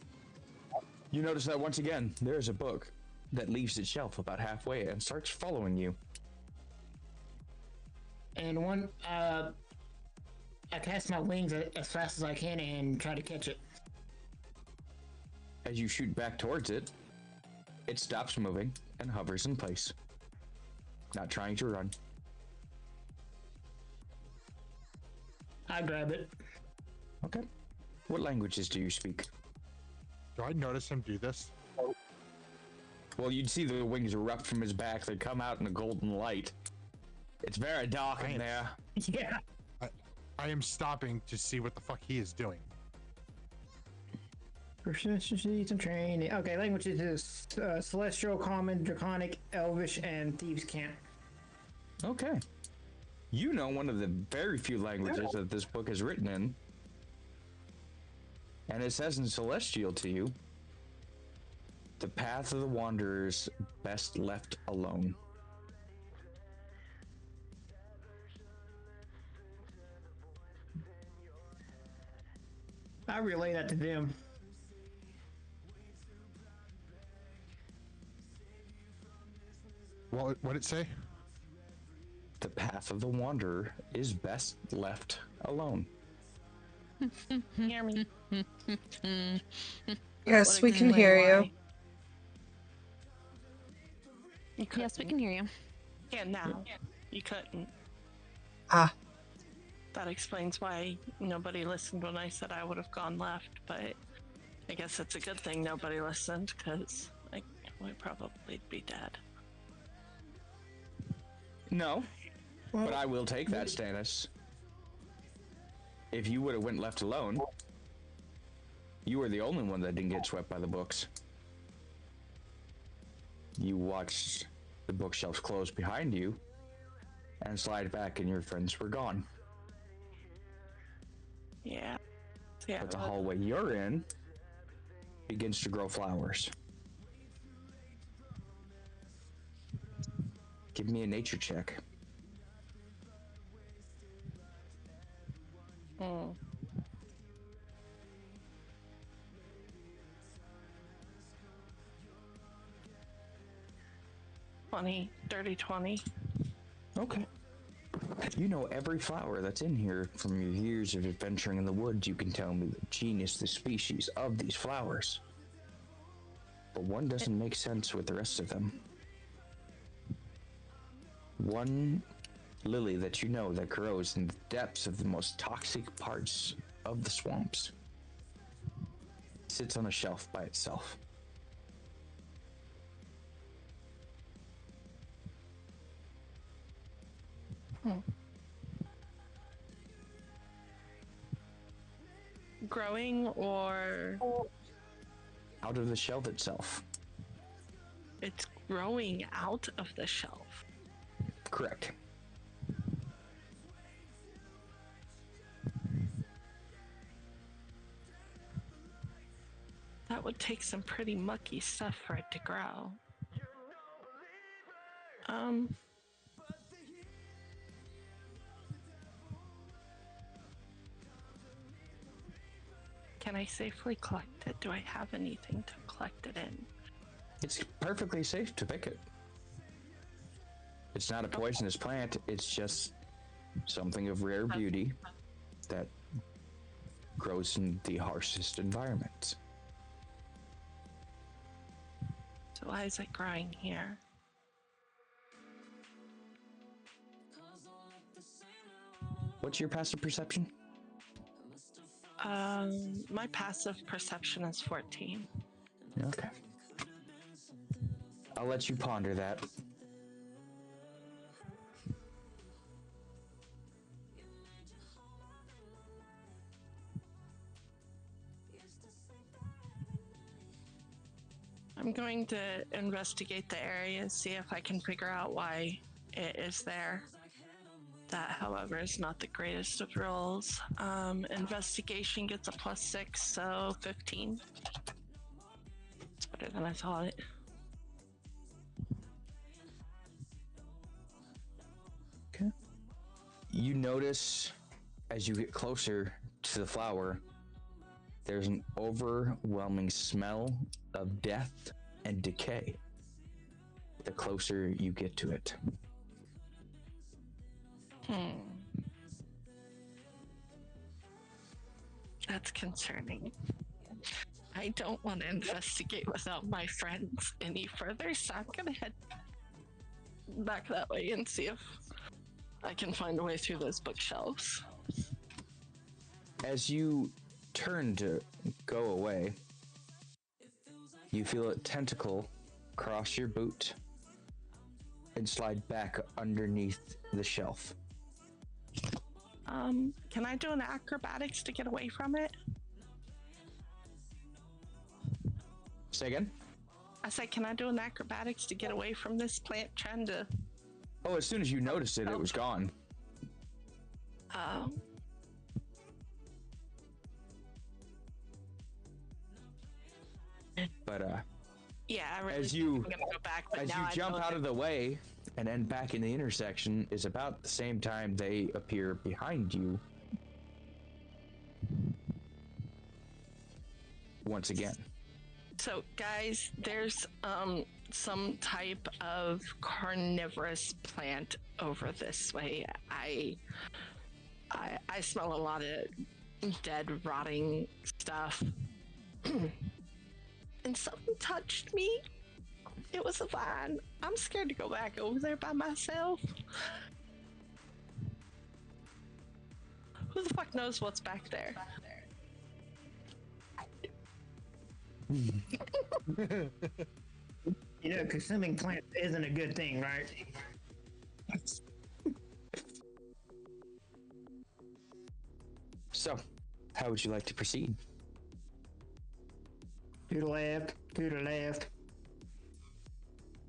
You notice that once again, there is a book that leaves its shelf about halfway and starts following you. And I cast my wings as fast as I can and try to catch it. As you shoot back towards it, it stops moving and hovers in place, not trying to run. I grab it. Okay. What languages do you speak? Do I notice him do this? Well, you'd see the wings erupt from his back. They come out in a golden light. It's very dark in there. Yeah. I am stopping to see what the fuck he is doing. Proficiency and training. Okay, languages is Celestial, Common, Draconic, Elvish, and Thieves' Cant. Okay. You know one of the very few languages that this book is written in. And it says in Celestial to you, the path of the wanderers best left alone. I relay that to them. What did it say? The path of the wanderer is best left alone. Hear me. Yes, we can hear you. Yes, we can hear you. Yeah, now. You couldn't. Ah. That explains why nobody listened when I said I would have gone left, but I guess it's a good thing nobody listened, because we'd probably be dead. No, but I will take that, Stannis. If you would have went left alone, you were the only one that didn't get swept by the books. You watched the bookshelves close behind you and slide back, and your friends were gone. Yeah. But the hallway you're in begins to grow flowers. Give me a nature check. Mm. 20, dirty 20. Okay. You know every flower that's in here from your years of adventuring in the woods. You can tell me the genus, the species of these flowers. But one doesn't make sense with the rest of them. One lily that you know that grows in the depths of the most toxic parts of the swamps sits on a shelf by itself. Growing or out of the shelf itself. it's growing out of the shelf. Correct. That would take some pretty mucky stuff for it to grow. Can I safely collect it? Do I have anything to collect it in? It's perfectly safe to pick it. It's not a poisonous plant, it's just something of rare beauty that grows in the harshest environments. So why is it growing here? What's your passive perception? My passive perception is 14. Okay. I'll let you ponder that. I'm going to investigate the area, see if I can figure out why it is there. That, however, is not the greatest of rolls. Investigation gets a +6, so 15. It's better than I thought. Okay. You notice as you get closer to the flower, there's an overwhelming smell of death and decay the closer you get to it. That's concerning. I don't want to investigate without my friends any further, so I'm gonna head back that way and see if I can find a way through those bookshelves. As you turn to go away, you feel a tentacle cross your boot and slide back underneath the shelf. Can I do an acrobatics to get away from it? Say again? I said, can I do an acrobatics to get away from this plant trying to... Oh, as soon as you noticed it, it was gone. But yeah, I really as you I'm gonna go back, but as now you I jump know out that- of the way and end back in the intersection is about the same time they appear behind you once again. So, guys, there's some type of carnivorous plant over this way. I smell a lot of dead, rotting stuff. And something touched me. It was a vine. I'm scared to go back over there by myself. Who the fuck knows what's back there? You know, consuming plants isn't a good thing, right? So, how would you like to proceed? To the left, to the left.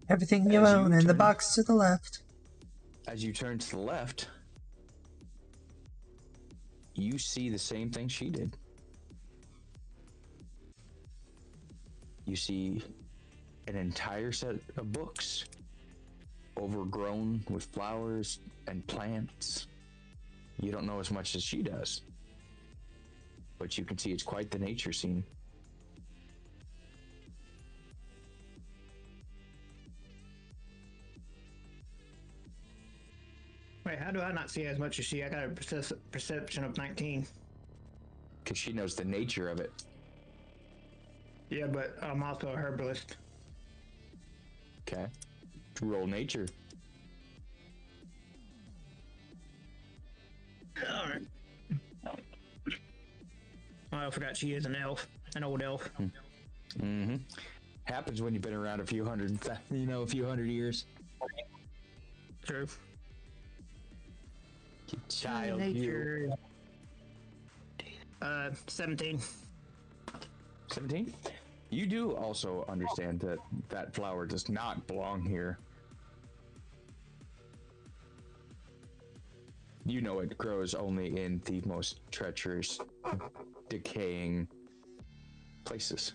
Everything you As own you in the turn- box to the left. As you turn to the left, you see the same thing she did. You see an entire set of books, overgrown with flowers and plants. You don't know as much as she does, but you can see it's quite the nature scene. Wait, how do I not see as much as she? I got a perception of 19. Because she knows the nature of it. Yeah, but I'm also a herbalist. Okay. Roll nature. Alright. Oh, I forgot she is an elf. An old elf. Mm-hmm. Happens when you've been around a few hundred years. True. Child, you. Nature. 17. 17? You do also understand that that flower does not belong here. You know it grows only in the most treacherous, decaying places.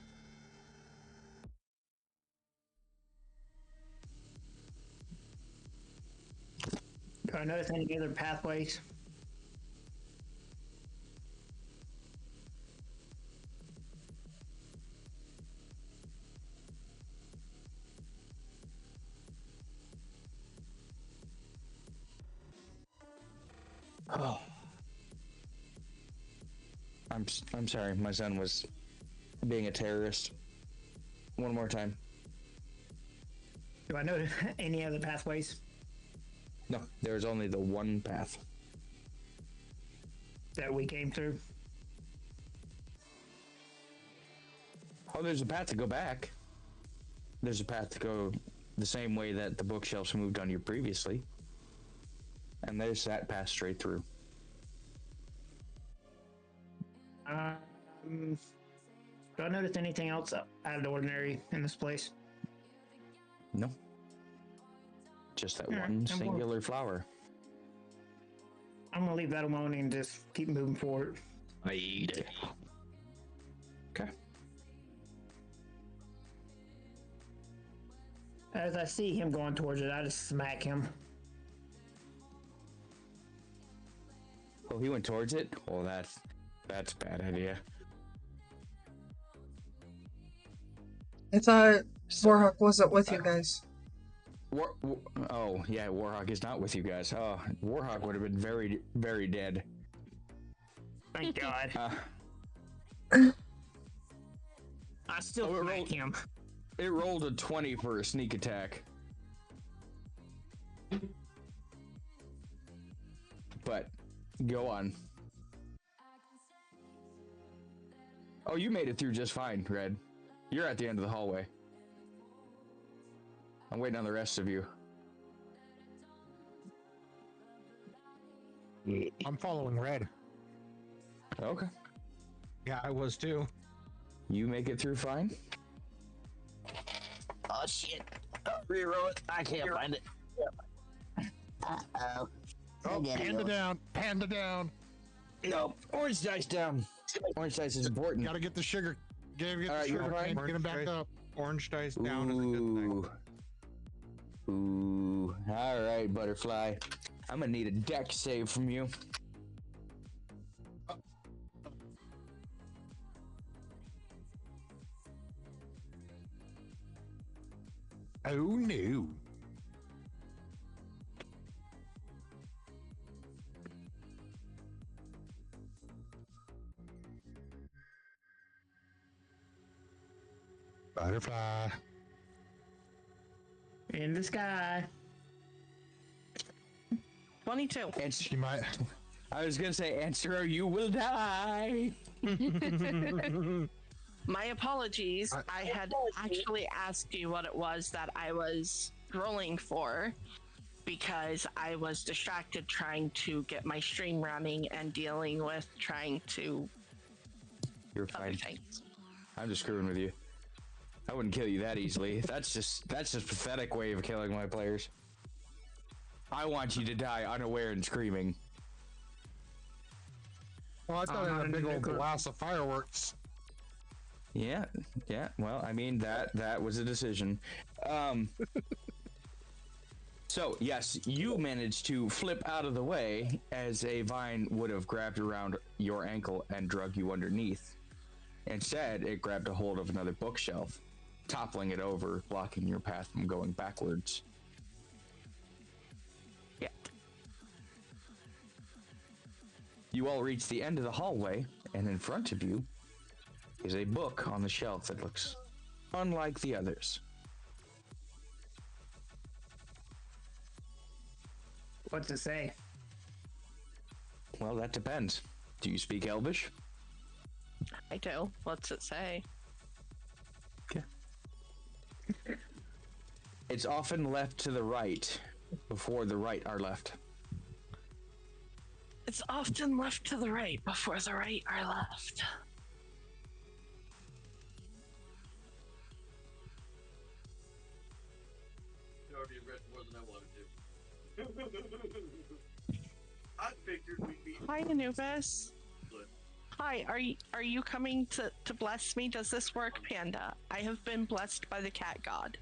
Do I notice any other pathways? Oh. I'm sorry, my son was being a terrorist. One more time. Do I notice any other pathways No, there's only the one path. that we came through? Oh, there's a path to go back. There's a path to go the same way that the bookshelves moved on you previously. And there's that path straight through. Do I notice anything else out of the ordinary in this place? No. Just that All right, one singular flower. I'm gonna leave that alone and just keep moving forward. I eat it. Okay. As I see him going towards it, I just smack him. Oh, he went towards it? Well, that's a bad idea. I thought Warhawk wasn't with you guys. Oh, yeah, Warhawk is not with you guys. Oh, Warhawk would have been very, very dead. Thank God. I still smack him. It rolled a 20 for a sneak attack. But, go on. Oh, you made it through just fine, Red. You're at the end of the hallway. I'm waiting on the rest of you. I'm following Red. Okay. Yeah, I was too. You make it through fine? Oh shit. Oh, reroll it. I can't find it. Uh-oh. Oh, panda down. Panda down. Nope. Orange dice down. Orange dice is important. Gotta get the sugar. Gotta get All the right, sugar you're fine. cane. Get him back up. Orange dice down is a good thing. Ooh. All right, Butterfly. I'm gonna need a deck save from you. Oh no. Butterfly. In the sky. 22. And She might. I was gonna say, answer or you will die. My apologies. I had actually asked you what it was that I was rolling for because I was distracted trying to get my stream running and dealing with trying to You're other fine. things. I'm just screwing with you. I wouldn't kill you that easily. That's just pathetic way of killing my players. I want you to die unaware and screaming. Well, I thought I had a big old blast of fireworks. Yeah. Well, I mean that was a decision. So yes, you managed to flip out of the way as a vine would have grabbed around your ankle and drug you underneath. Instead, it grabbed a hold of another bookshelf, toppling it over, blocking your path from going backwards. Yeah. You all reach the end of the hallway, and in front of you is a book on the shelf that looks unlike the others. What's it say? Well, that depends. Do you speak Elvish? I do. What's it say? Okay. It's often left to the right before the right are left. It's often left to the right before the right are left. already read more than I wanted to. I figured we'd be. Hi, Anubis. Hi, are you coming to bless me? Does this work, Panda? I have been blessed by the cat god.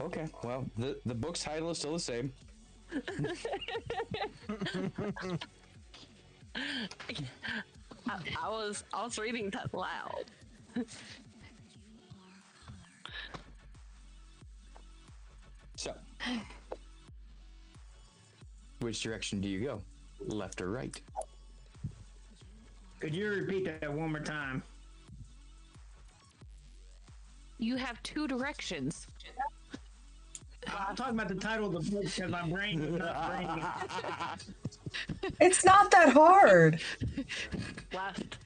Okay, well, the book's title is still the same. I was reading that loud. So, which direction do you go? Left or right? Could you repeat that one more time? You have two directions. I'm talking about the title of the book because my brain is not braining. It's not that hard. Left.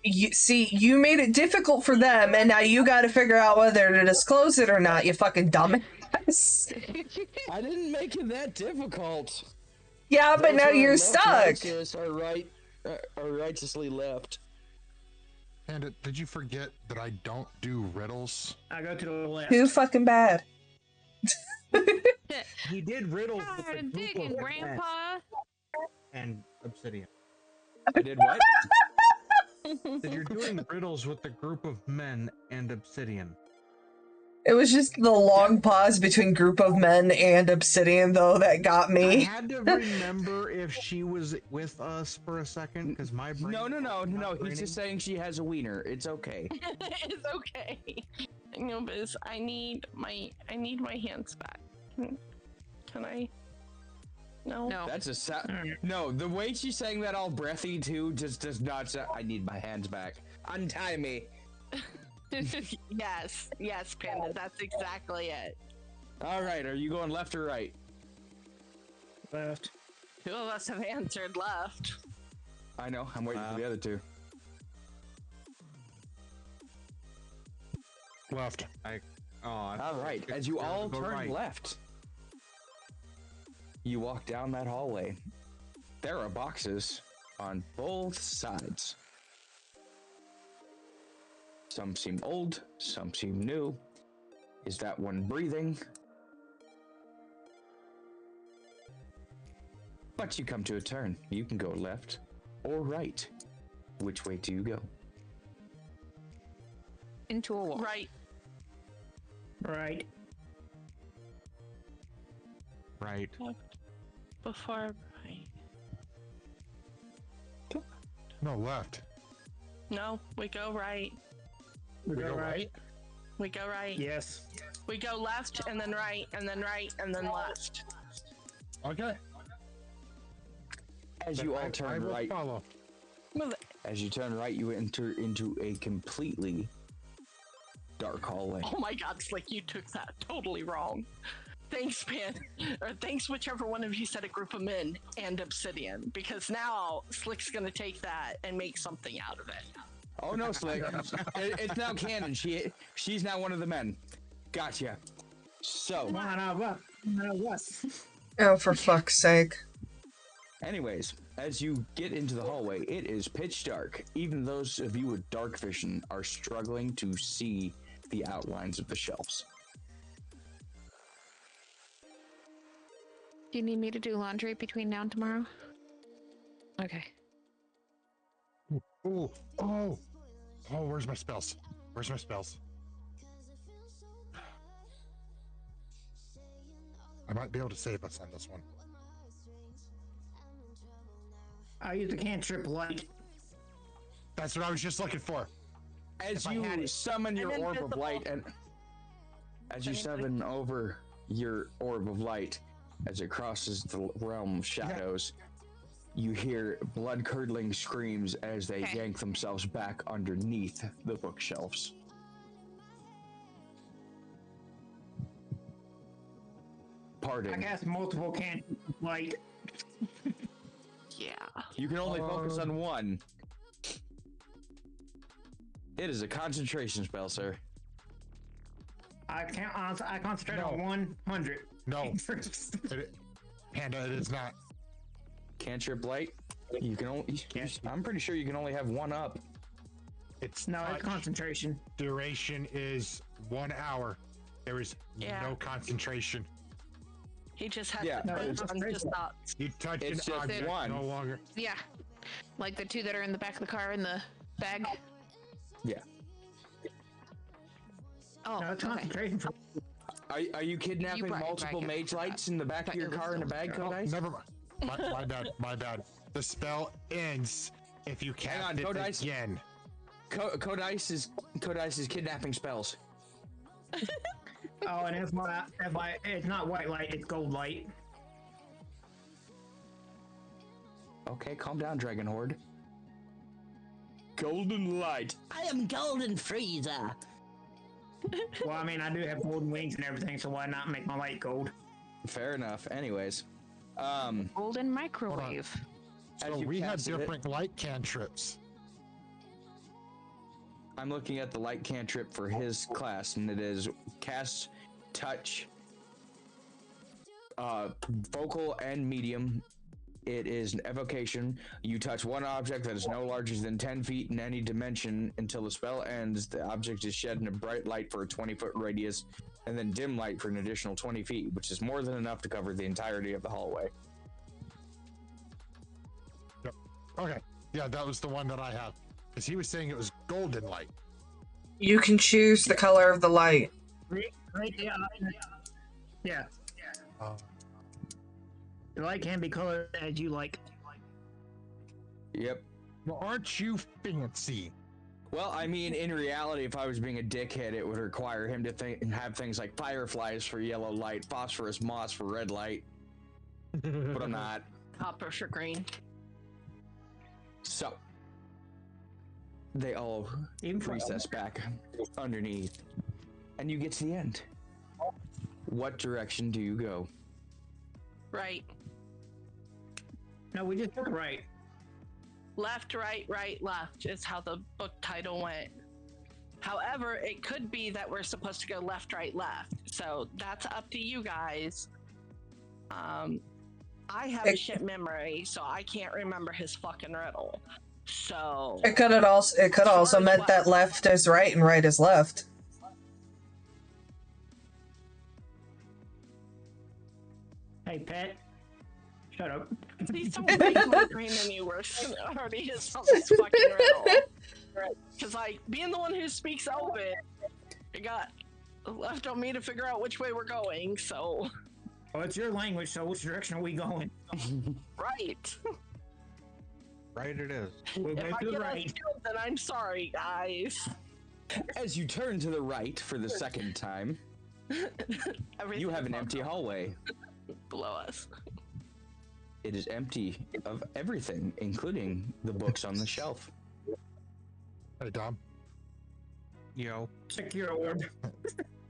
You made it difficult for them, and now you got to figure out whether to disclose it or not. You fucking dumbass. I didn't make it that difficult. Yeah, but now you're stuck. Are righteously left. And did you forget that I don't do riddles? I go to the left. Too fucking bad. He did riddles with the group Digging, of Grandpa. and obsidian. I did what? That you're doing riddles with the group of men and obsidian. It was just the long pause between group of men and obsidian, though, that got I me. had to remember if she was with us for a second because my brain. No. He's just saying she has a wiener. It's okay. It's okay. Anubis, I need my hands back. Can I? No. That's no. The way she's saying that all breathy too just does not sound. I need my hands back. Untie me. Yes, Panda. That's exactly it. All right. Are you going left or right? Left. Two of us have answered left. I know. I'm waiting for the other two. Left. All right. As you all turn left, you walk down that hallway. There are boxes on both sides. Some seem old, some seem new. Is that one breathing? But you come to a turn. You can go left or right. Which way do you go? Into a wall. Right. Right. Before right. No, left. No, we go right. We go right. We go right. Yes. We go left and then right and then right and then left. Okay. As you all turn right, follow. as you turn right, you enter into a completely dark hallway. Oh my god, Slick, you took that totally wrong. Thanks, Pan. Or thanks, whichever one of you said a group of men and obsidian, because now Slick's gonna take that and make something out of it. Oh no, Slick. It's now canon. She's now one of the men. Gotcha. So. One of us. Oh, for fuck's sake. Anyways, as you get into the hallway, it is pitch dark. Even those of you with dark vision are struggling to see the outlines of the shelves. Do you need me to do laundry between now and tomorrow? Okay. Oh, where's my spells? Where's my spells? I might be able to save us on this one. I use the cantrip light. That's what I was just looking for. As you summon your orb of light, and as you summon over your orb of light, as it crosses the realm of shadows, you hear blood-curdling screams as they yank themselves back underneath the bookshelves. Pardon. I cast multiple cantrip light. Yeah. You can only focus on one. It is a concentration spell, sir. I concentrate on 100. No. Panda, it is not. Cantrip light? You can only. I'm pretty sure you can only have one up. It's No, it's touch. concentration. Duration is 1 hour. There is Yeah. no concentration. He just has Yeah, to no, focus it's on his crazy. thoughts. You touch It's an just object, one. no longer. Yeah. Like the two that are in the back of the car in the bag. Yeah. Oh, No, it's okay. concentration for. Are you kidnapping brought your multiple bag, I mage forgot. lights in the back of But your it was car in a still- bag, Oh, Codice? never mind. My bad. My bad. The spell ends if you Hang on, cast it Codice. again. Codice is kidnapping spells. Oh, and it's not white light, it's gold light. Okay, calm down, Dragon Horde. Golden light. I am Golden Freezer. Well, I mean, I do have golden wings and everything, so why not make my light gold? Fair enough. Anyways, Golden microwave. So as you we have casted it- different light cantrips. I'm looking at the light cantrip for his class, and it is cast, touch, vocal, and medium. It is an evocation. You touch one object that is no larger than 10 feet in any dimension until the spell ends. The object is shed in a bright light for a 20-foot radius, and then dim light for an additional 20 feet, which is more than enough to cover the entirety of the hallway. Yep. Okay. Yeah, that was the one that I have. Because he was saying it was golden light. You can choose the color of the light. Yeah. Uh, The light can be colored as you like. Yep. well, aren't you fancy? Well, I mean, in reality, if I was being a dickhead, it would require him to have things like fireflies for yellow light, phosphorus moss for red light, but I'm not. Copper for green. So, they all recess back underneath, and you get to the end. What direction do you go? Right. No, we just took a right. Left, right, right, left is how the book title went. However, it could be that we're supposed to go left, right, left. So that's up to you guys. I have a shit memory, so I can't remember his fucking riddle. So It could also meant that left is right and right is left. Hey, pet. Shut up. Please don't make my brain any worse than it already is on this fucking riddle. Because, like, being the one who speaks Elvish, it got left on me to figure out which way we're going, so. Oh, it's your language, so which direction are we going? Right. Right it is. We'll If go I to the get right. us killed, then I'm sorry, guys. As you turn to the right for the second time, you have an empty hallway. Below us. It is empty of everything, including the books on the shelf. Hey, Dom. Yo. Check your orb.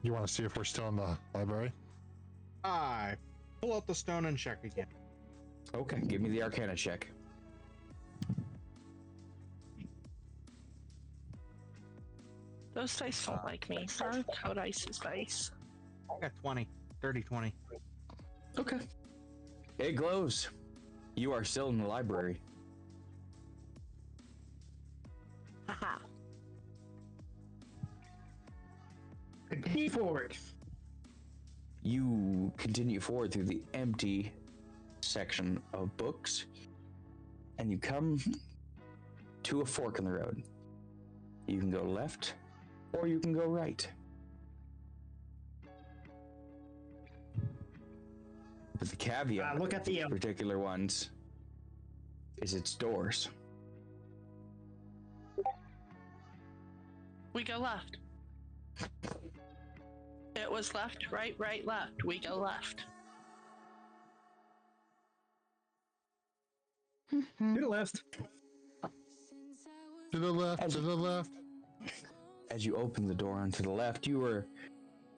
You want to see if we're still in the library? I pull out the stone and check again. Okay, give me the Arcana check. Those dice don't like me. Sorry, Code Ice's dice. I got 20. Dirty 20. Okay. It glows. You are still in the library. Haha. Continue forward. You continue forward through the empty section of books, and you come to a fork in the road. You can go left, or you can go right. But the caveat Look at the particular ones is its doors. We go left. It was left, right, right, left. We go left. To the left. To the left, to the left. As you open the door onto the left, you are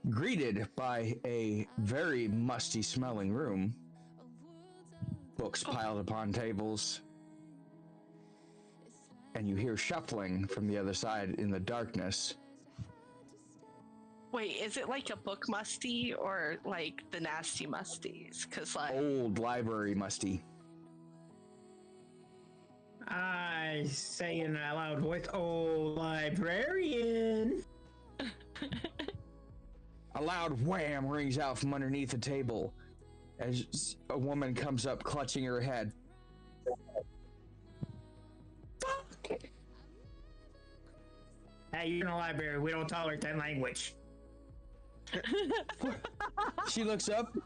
greeted by a very musty smelling room. Books piled upon tables. And you hear shuffling from the other side in the darkness. Wait, is it like a book musty or like the nasty musties? Because, like. Old library musty. I I say in a loud voice, "Oh, librarian!" A loud wham rings out from underneath the table as a woman comes up clutching her head. Hey, you're in a library. We don't tolerate that language. She looks up.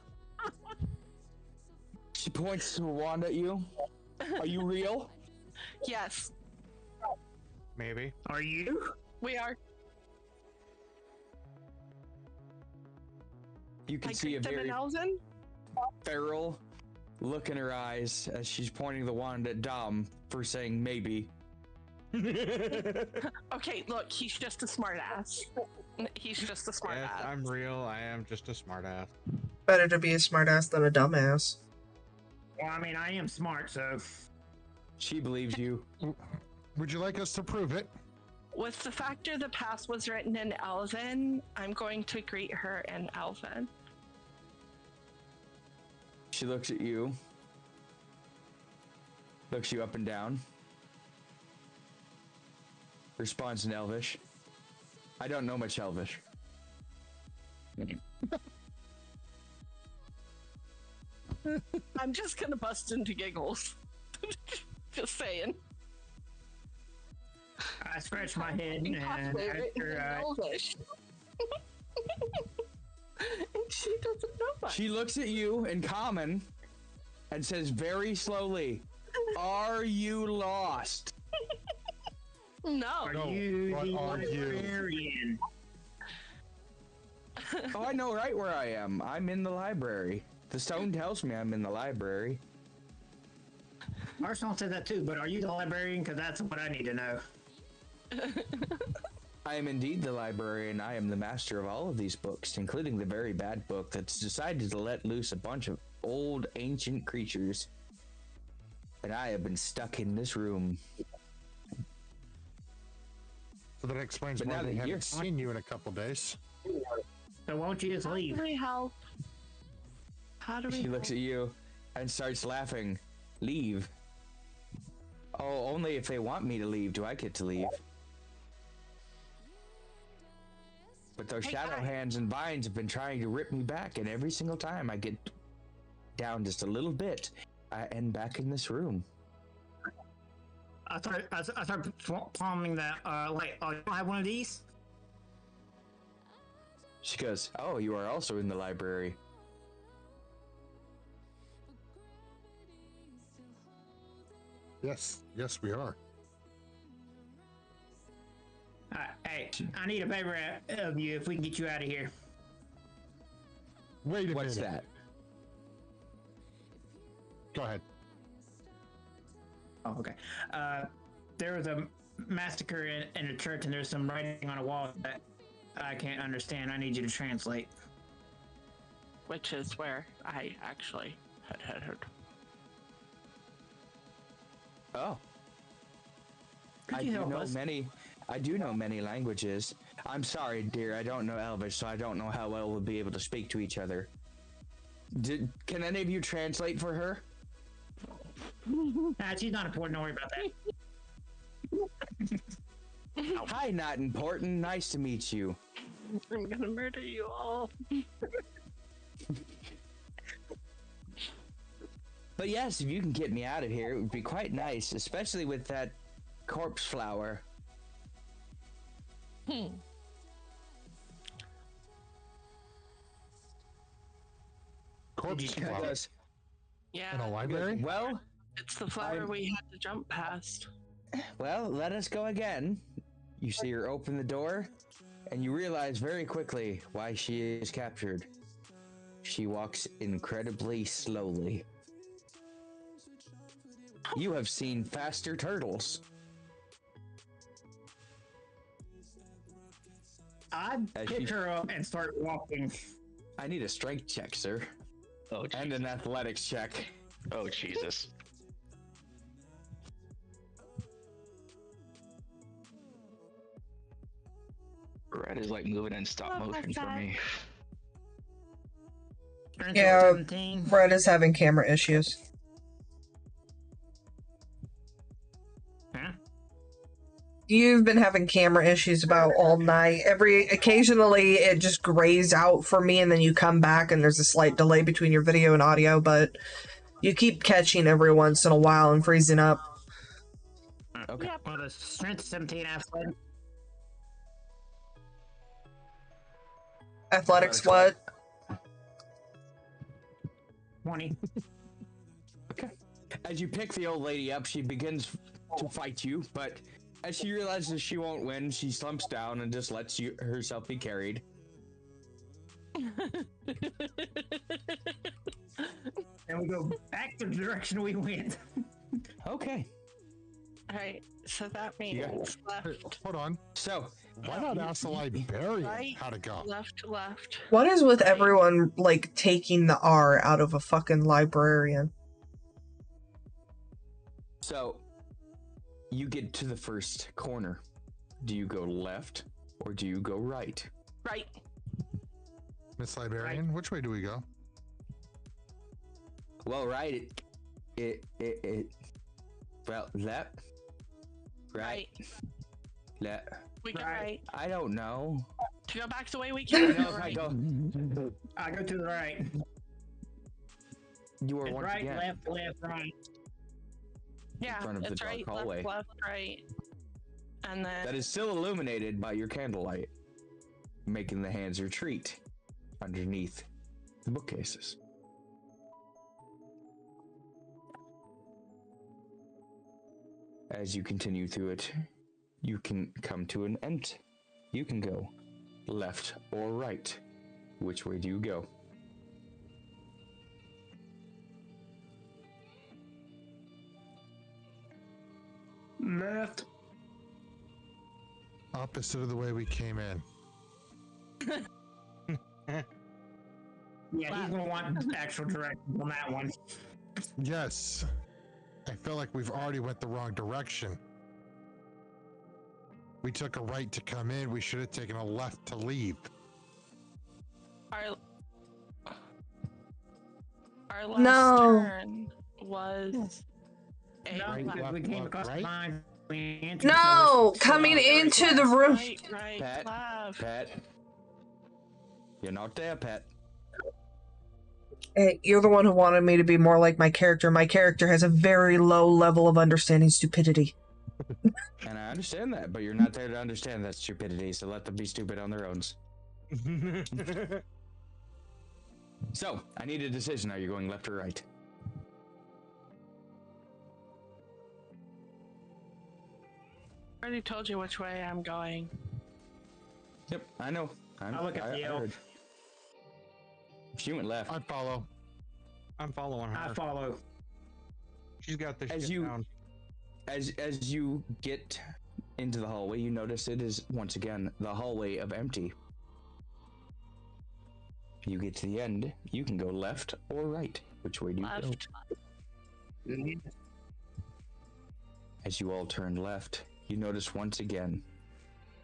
She points her wand at you. Are you real? Yes, Maybe. Are you? we are. You can I see a greet them in very Elven. feral look in her eyes as she's pointing the wand at Dom for saying maybe. Okay, look, he's just a smartass. He's just a Yes, smartass. I'm real. I am just a smartass. Better to be a smartass than a dumbass. Well, I mean, I am smart, so. She believes you. Would you like us to prove it? With the factor the past was written in Elven, I'm going to greet her in Elven. She looks at you. Looks you up and down. Responds in Elvish. I don't know much Elvish. I'm just gonna bust into giggles. Just saying. I scratch my head and Elvish. And she doesn't know much. She looks at you in common and says very slowly, "Are you lost?" No. Are you what the are you? librarian? Oh, I know right where I am. I'm in the library. The stone tells me I'm in the library. Our song said that too, but are you the librarian? Because that's what I need to know. I am indeed the librarian. I am the master of all of these books, including the very bad book that's decided to let loose a bunch of old ancient creatures. And I have been stuck in this room. So that explains But why now they that you're- haven't seen you in a couple days. So won't you just How leave? do we help? How do we She looks help? at you and starts laughing. Leave. Oh, only if they want me to leave do I get to leave. But those Hey, shadow guys. hands and vines have been trying to rip me back, and every single time I get down just a little bit, I end back in this room. I start palming that. Like, oh, you don't have one of these? She goes, "Oh, you are also in the library." Yes, we are. Hey, I need a favor of you if we can get you out of here. Wait a What's minute. that? Go ahead. Oh, okay. There was a massacre in a church, and there's some writing on a wall that I can't understand. I need you to translate. Which is where I actually had heard. Oh. Could I you do help know us? many languages. I'm sorry, dear, I don't know Elvish, so I don't know how well we'll be able to speak to each other. Can any of you translate for her? Nah, she's not important. Don't worry about that. Hi, not important. Nice to meet you. I'm gonna murder you all. But yes, if you can get me out of here, it would be quite nice, especially with that corpse flower. Corpse Did you cut flower. Does- Yeah, In a library? Well, it's the flower I'm- we had to jump past. well, let us go again. You see her open the door, and you realize very quickly why she is captured. She walks incredibly slowly. You have seen faster turtles. I As pick she- her up and start walking. I need a strength check, sir. Oh, And an athletics check. Oh, Jesus. Red is like moving in stop motion for me. Strength Yeah. 17. Brett is having camera issues. Huh? you've been having camera issues about all night. Occasionally it just grays out for me and then you come back and there's a slight delay between your video and audio, but you keep catching every once in a while and freezing up. Okay. Yep. Well, the strength 17 athletics. Athletics what? 20. Okay. As you pick the old lady up, she begins to fight you, but as she realizes she won't win, she slumps down and just lets herself be carried. And we go back to the direction we went. Okay. Alright, so that means left. Hold on. So, why not ask the librarian Right, how to go? left. What is with everyone, like, taking the R out of a fucking librarian? So, you get to the first corner. Do you go left or do you go right? Right. Miss Librarian, which way do we go? Well, right, well, left, right, left. We go right. I don't know. To go back the way we I came. know if I go. I go to the right. You are It's once right, again left, right. Yeah, front of the it's dark right, hallway. left, right. And then that is still illuminated by your candlelight, making the hands retreat underneath the bookcases. As you continue through it, you can come to an end. You can go left or right. Which way do you go? Left. Opposite of the way we came in. Yeah, he's gonna want actual directions on that one. Yes. I feel like we've already went the wrong direction. We took a right to come in. We should have taken a left to leave. our last turn was we came across the line. No, coming into the room. Right, Pat. You're not there, Pat. Hey, you're the one who wanted me to be more like my character. My character has a very low level of understanding stupidity. And I understand that, but you're not there to understand that stupidity, so let them be stupid on their own. So, I need a decision. Are you going left or right? I already told you which way I'm going. Yep, I know. I'll look at the elf. heard. She went left. I follow. I'm following her. I follow. She's got this As shit you down. as you get into the hallway, you notice it is once again the hallway of empty. You get to the end, you can go left or right. Which way do you go? As you all turn left, you notice once again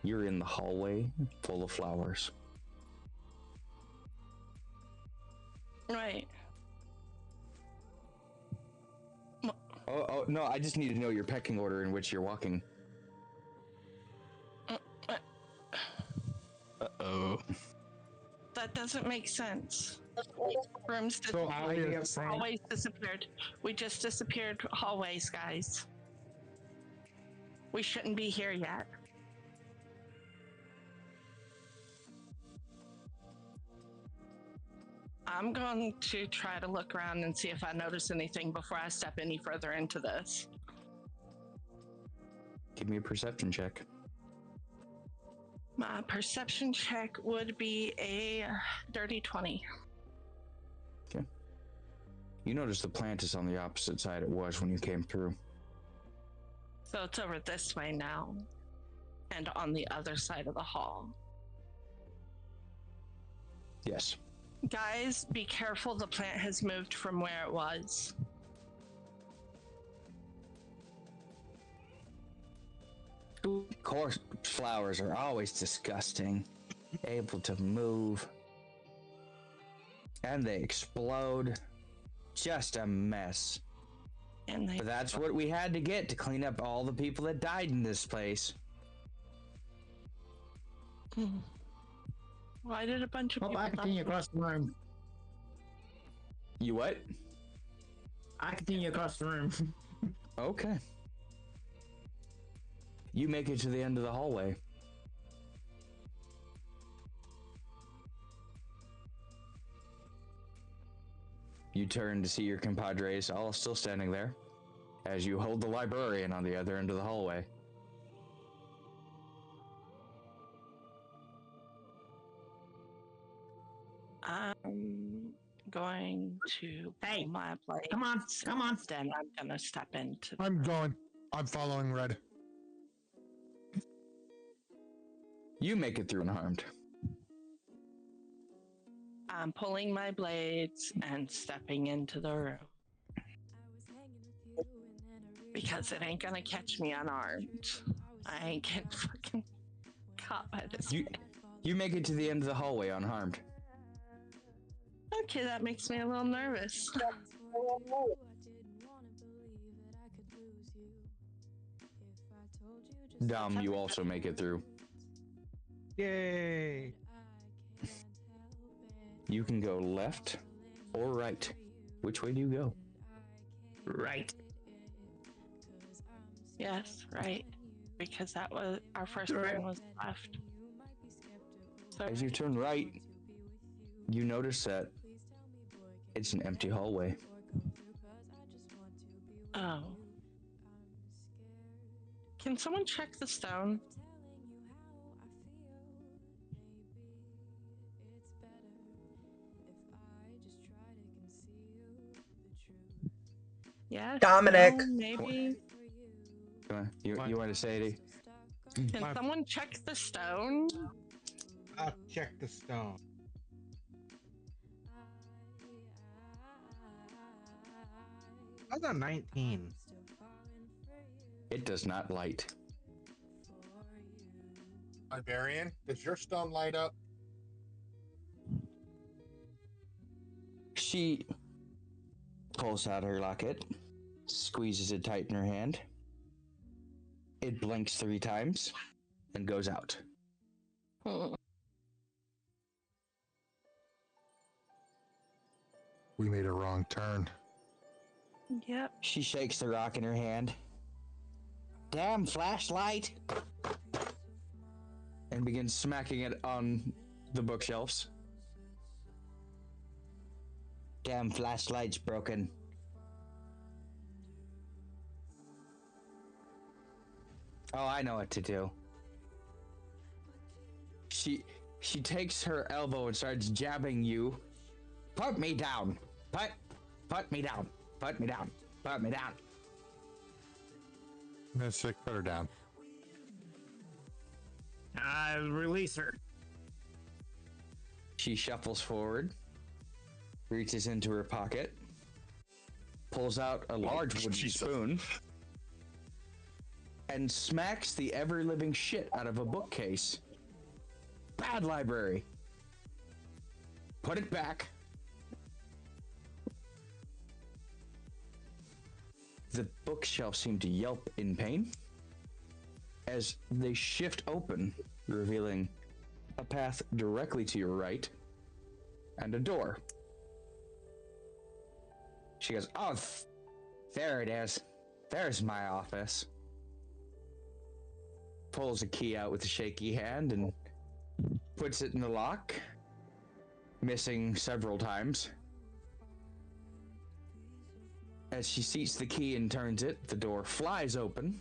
you're in the hallway full of flowers. Right. Oh no, I just need to know your pecking order in which you're walking. Uh-oh. That doesn't make sense. Rooms always disappeared. We just disappeared hallways, guys. We shouldn't be here yet. I'm going to try to look around and see if I notice anything before I step any further into this. Give me a perception check. My perception check would be a dirty 20. Okay. You notice the plant is on the opposite side it was when you came through. So it's over this way now, and on the other side of the hall. Yes. Guys, be careful, the plant has moved from where it was. Of course, flowers are always disgusting. Able to move. And they explode. Just a mess. And But that's what we had to get to clean up all the people that died in this place. Why did a bunch of Well, people I continue across the room. You what? I continue across the room. Okay. You make it to the end of the hallway. You turn to see your compadres all still standing there as you hold the librarian on the other end of the hallway. I'm going to pull my blade. Come on, come on. Then I'm gonna step into. I'm going. I'm following Red. You make it through unharmed. I'm pulling my blades and stepping into the room. Because it ain't gonna catch me unarmed. I ain't getting fucking caught by this. You make it to the end of the hallway unharmed. Okay, that makes me a little nervous. Dom, you also make it through. Yay! You can go left or right. Which way do you go? Right. Yes, right. Because that was our first one was left. So As you turn right, you notice that it's an empty hallway. oh. Can someone check the stone? Yes. Dominic. No, maybe. You want to say it? Can someone check the stone? I'll check the stone. How's a 19? It does not light. Librarian, does your stone light up? She pulls out her locket, squeezes it tight in her hand. It blinks 3 times and goes out. We made a wrong turn. Yep. She shakes the rock in her hand. Damn flashlight! And begins smacking it on the bookshelves. Damn flashlight's broken. Oh, I know what to do. She takes her elbow and starts jabbing you. Put me down. Put me down. Put me down. Put me down. Miss, put her down. Release her. She shuffles forward, reaches into her pocket, pulls out a large wooden spoon, and smacks the ever-living shit out of a bookcase. Bad library. Put it back. The bookshelves seem to yelp in pain as they shift open, revealing a path directly to your right and a door. She goes, oh, there it is. There's my office. Pulls a key out with a shaky hand and puts it in the lock, missing several times. As she seats the key and turns it, the door flies open.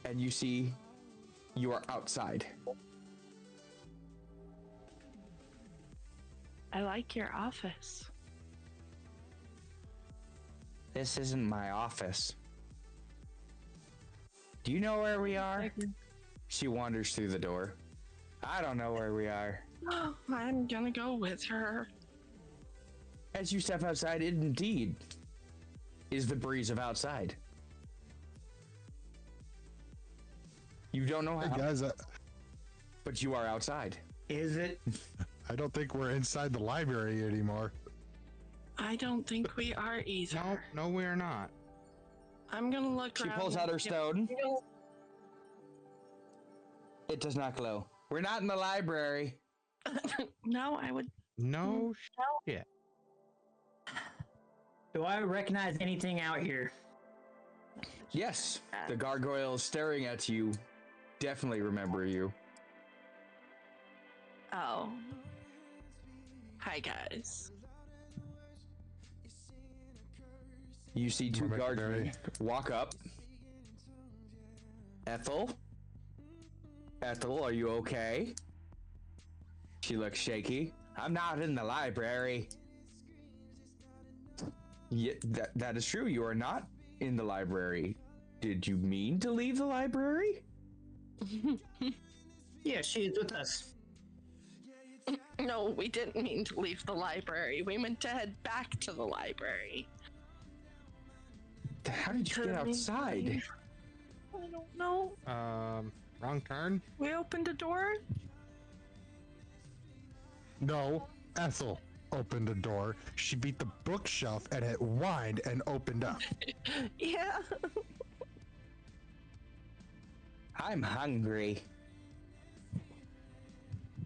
And you see you are outside. I like your office. This isn't my office. Do you know where we are? She wanders through the door. I don't know where we are. I'm gonna go with her. As you step outside, it indeed is the breeze of outside. You don't know how, Hey guys, but you are outside. Is it? I don't think we're inside the library anymore. I don't think we are either. No, we're not. I'm gonna look She around pulls out her and see if- stone. It does not glow. We're not in the library. No, I would. No shit. Do I recognize anything out here? Yes, the gargoyles staring at you definitely remember you. Oh. Hi, guys. You see two guardsmen walk up. Ethel? Ethel, are you okay? She looks shaky. I'm not in the library. Yeah, that is true. You are not in the library. Did you mean to leave the library? Yeah, she's with us. No, we didn't mean to leave the library. We meant to head back to the library. How did you get outside? I don't know. Wrong turn? We opened a door. No, Ethel opened a door. She beat the bookshelf and it whined and opened up. Yeah. I'm hungry.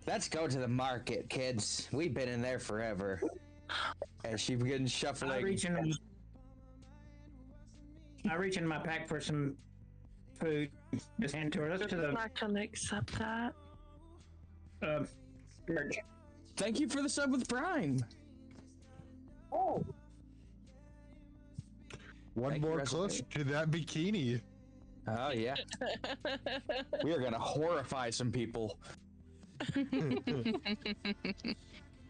Let's go to the market, kids. We've been in there forever. As she begins shuffling. I reach in my pack for some food. Just hand to her. Let's to the. I'm not gonna accept that. Thank you for the sub with Prime. Oh. One Thank more you, close to that bikini. Oh, yeah. We are going to horrify some people.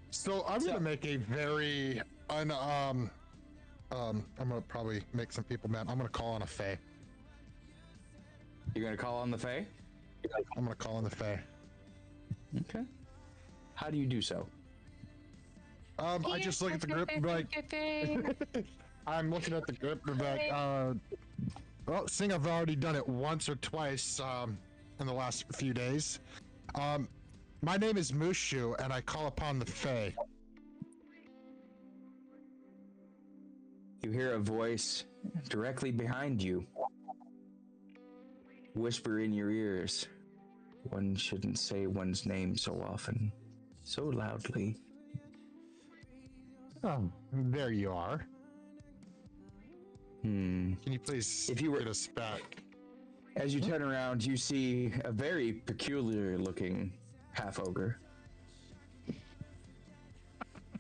So I'm going to make a very I'm going to probably make some people mad. I'm going to call on a Fae. You're going to call on the Fae? I'm going to call on the Fae. Okay. How do you do so? I just look at the grip and be like, I'm looking at the grip and be like, well, seeing I've already done it once or twice in the last few days. My name is Mushu, and I call upon the Fae. You hear a voice directly behind you. Whisper in your ears. One shouldn't say one's name so often, so loudly. Oh, there you are. Can you please get us back? As you turn around, you see a very peculiar-looking half-ogre.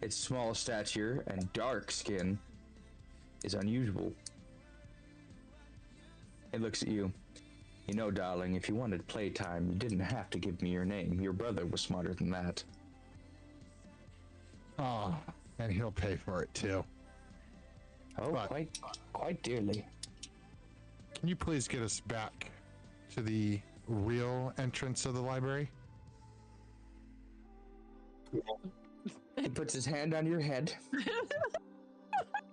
Its small stature and dark skin is unusual. It looks at you. You know, darling, if you wanted playtime, you didn't have to give me your name. Your brother was smarter than that. Oh, and he'll pay for it too. Oh, quite dearly. Can you please get us back to the real entrance of the library? He puts his hand on your head,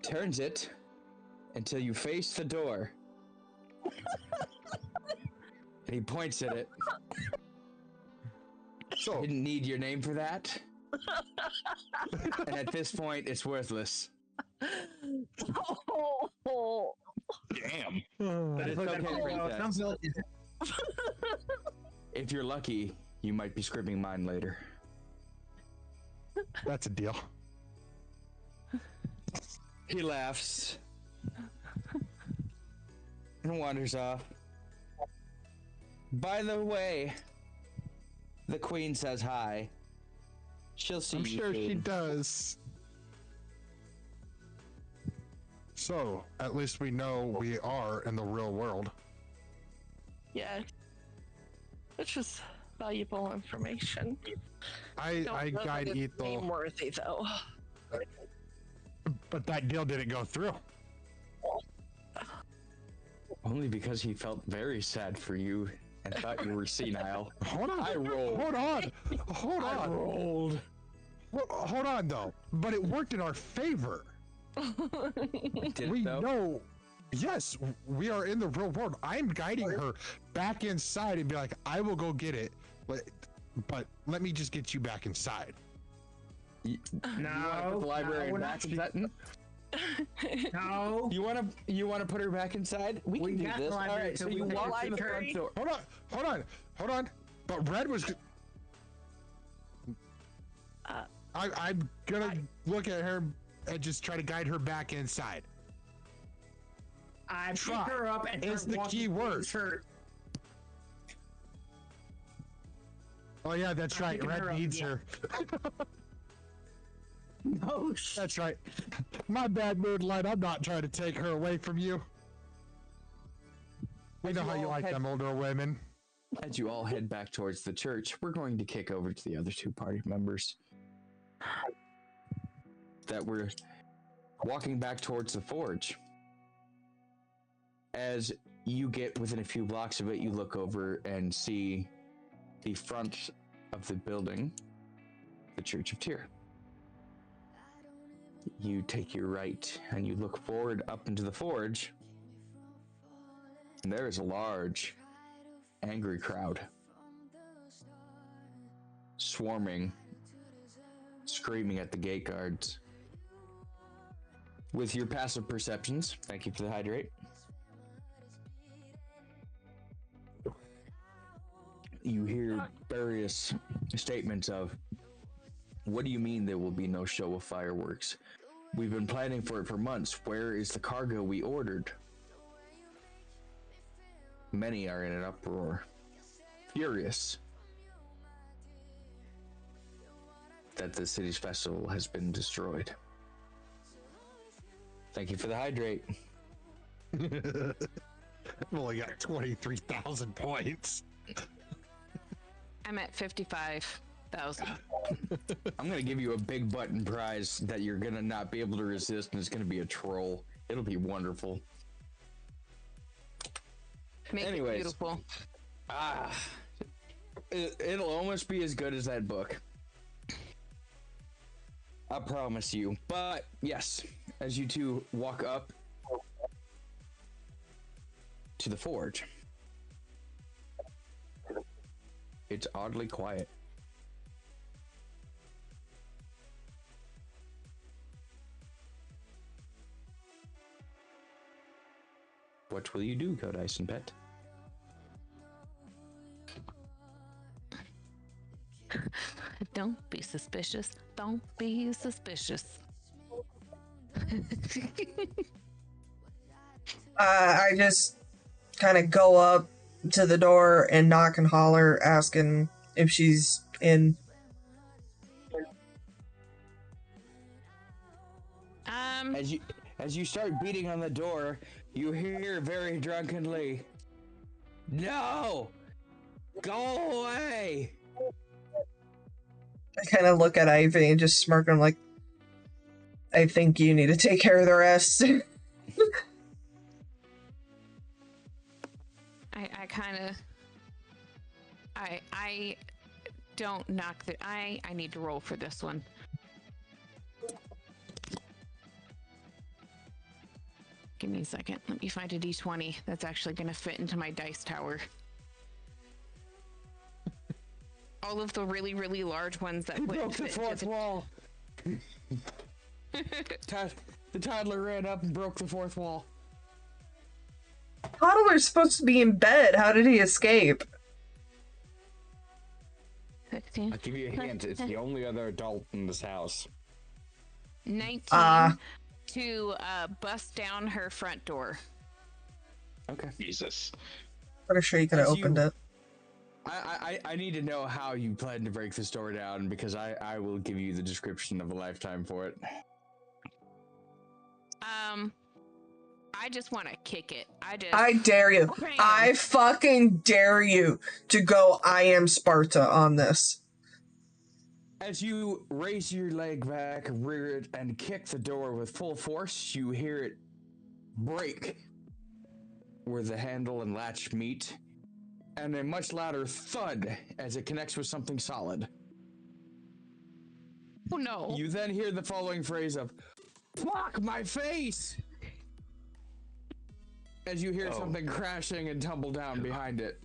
turns it until you face the door. And he points at it. So, didn't need your name for that. And at this point, it's worthless. Oh. Damn. But it's okay, princess. If you're lucky, you might be scribbling mine later. That's a deal. He laughs and wanders off. By the way, the queen says hi. She'll see I'm you sure soon. she does. So, at least we know we are in the real world. Yeah. Which is valuable information. I Don't know guide that it's Ethel. name-worthy, though. But that deal didn't go through. Only because he felt very sad for you and thought you were senile. Hold on. I rolled. Hold on. Hold I on. rolled. Hold on, though. But it worked in our favor. We know. Yes, we are in the real world. I'm guiding her back inside and be like, I will go get it. But let me just get you back inside. No, you want to put the library back inside? No. You want to put her back inside? We can do got this. the All library right, so till you we walk take in the her front door. Hold on. But Red was. I'm gonna look at her and just try to guide her back inside. I pick her up and is start the walking key word. Her. Oh yeah, that's right. Red needs her. No, that's right. My bad, Moonlight. I'm not trying to take her away from you. We know how you like them older women. As you all head back towards the church, we're going to kick over to the other two party members that were walking back towards the forge. As you get within a few blocks of it, you look over and see the front of the building, the Church of Tyr. You take your right and you look forward up into the forge, and there is a large, angry crowd swarming, screaming at the gate guards. With your passive perceptions, thank you for the hydrate, you hear various statements of, what do you mean there will be no show of fireworks? We've been planning for it for months. Where is the cargo we ordered? Many are in an uproar, furious that the city's festival has been destroyed. Thank you for the hydrate. I've only got 23,000 points. I'm at 55,000. I'm gonna give you a big button prize that you're gonna not be able to resist, and it's gonna be a troll. It'll be wonderful. Make it beautiful. It'll almost be as good as that book. I promise you. But yes, as you two walk up to the forge, it's oddly quiet. What will you do, Codice and Pet? Don't be suspicious. Don't be suspicious. I just kind of go up to the door and knock and holler, asking if she's in. As you start beating on the door, you hear very drunkenly, "No! Go away!" I kind of look at Ivy and just smirk. I'm like, I think you need to take care of the rest. I kind of... I don't knock the... I need to roll for this one. Give me a second. Let me find a d20 that's actually going to fit into my dice tower. All of the really, really large ones that broke the fourth wall. The toddler ran up and broke the fourth wall. Toddler's supposed to be in bed. How did he escape? 16. I'll give you a hint. It's the only other adult in this house. 19 to bust down her front door. Okay. Jesus. Pretty sure you could have opened it. I need to know how you plan to break this door down, because I will give you the description of a lifetime for it. I just want to kick it. I dare you. Bam. I fucking dare you to go I am Sparta on this. As you raise your leg back, rear it, and kick the door with full force, you hear it break where the handle and latch meet, and a much louder thud as it connects with something solid. Oh no. You then hear the following phrase of, "Fuck my face!" as you hear something crashing and tumble down behind it.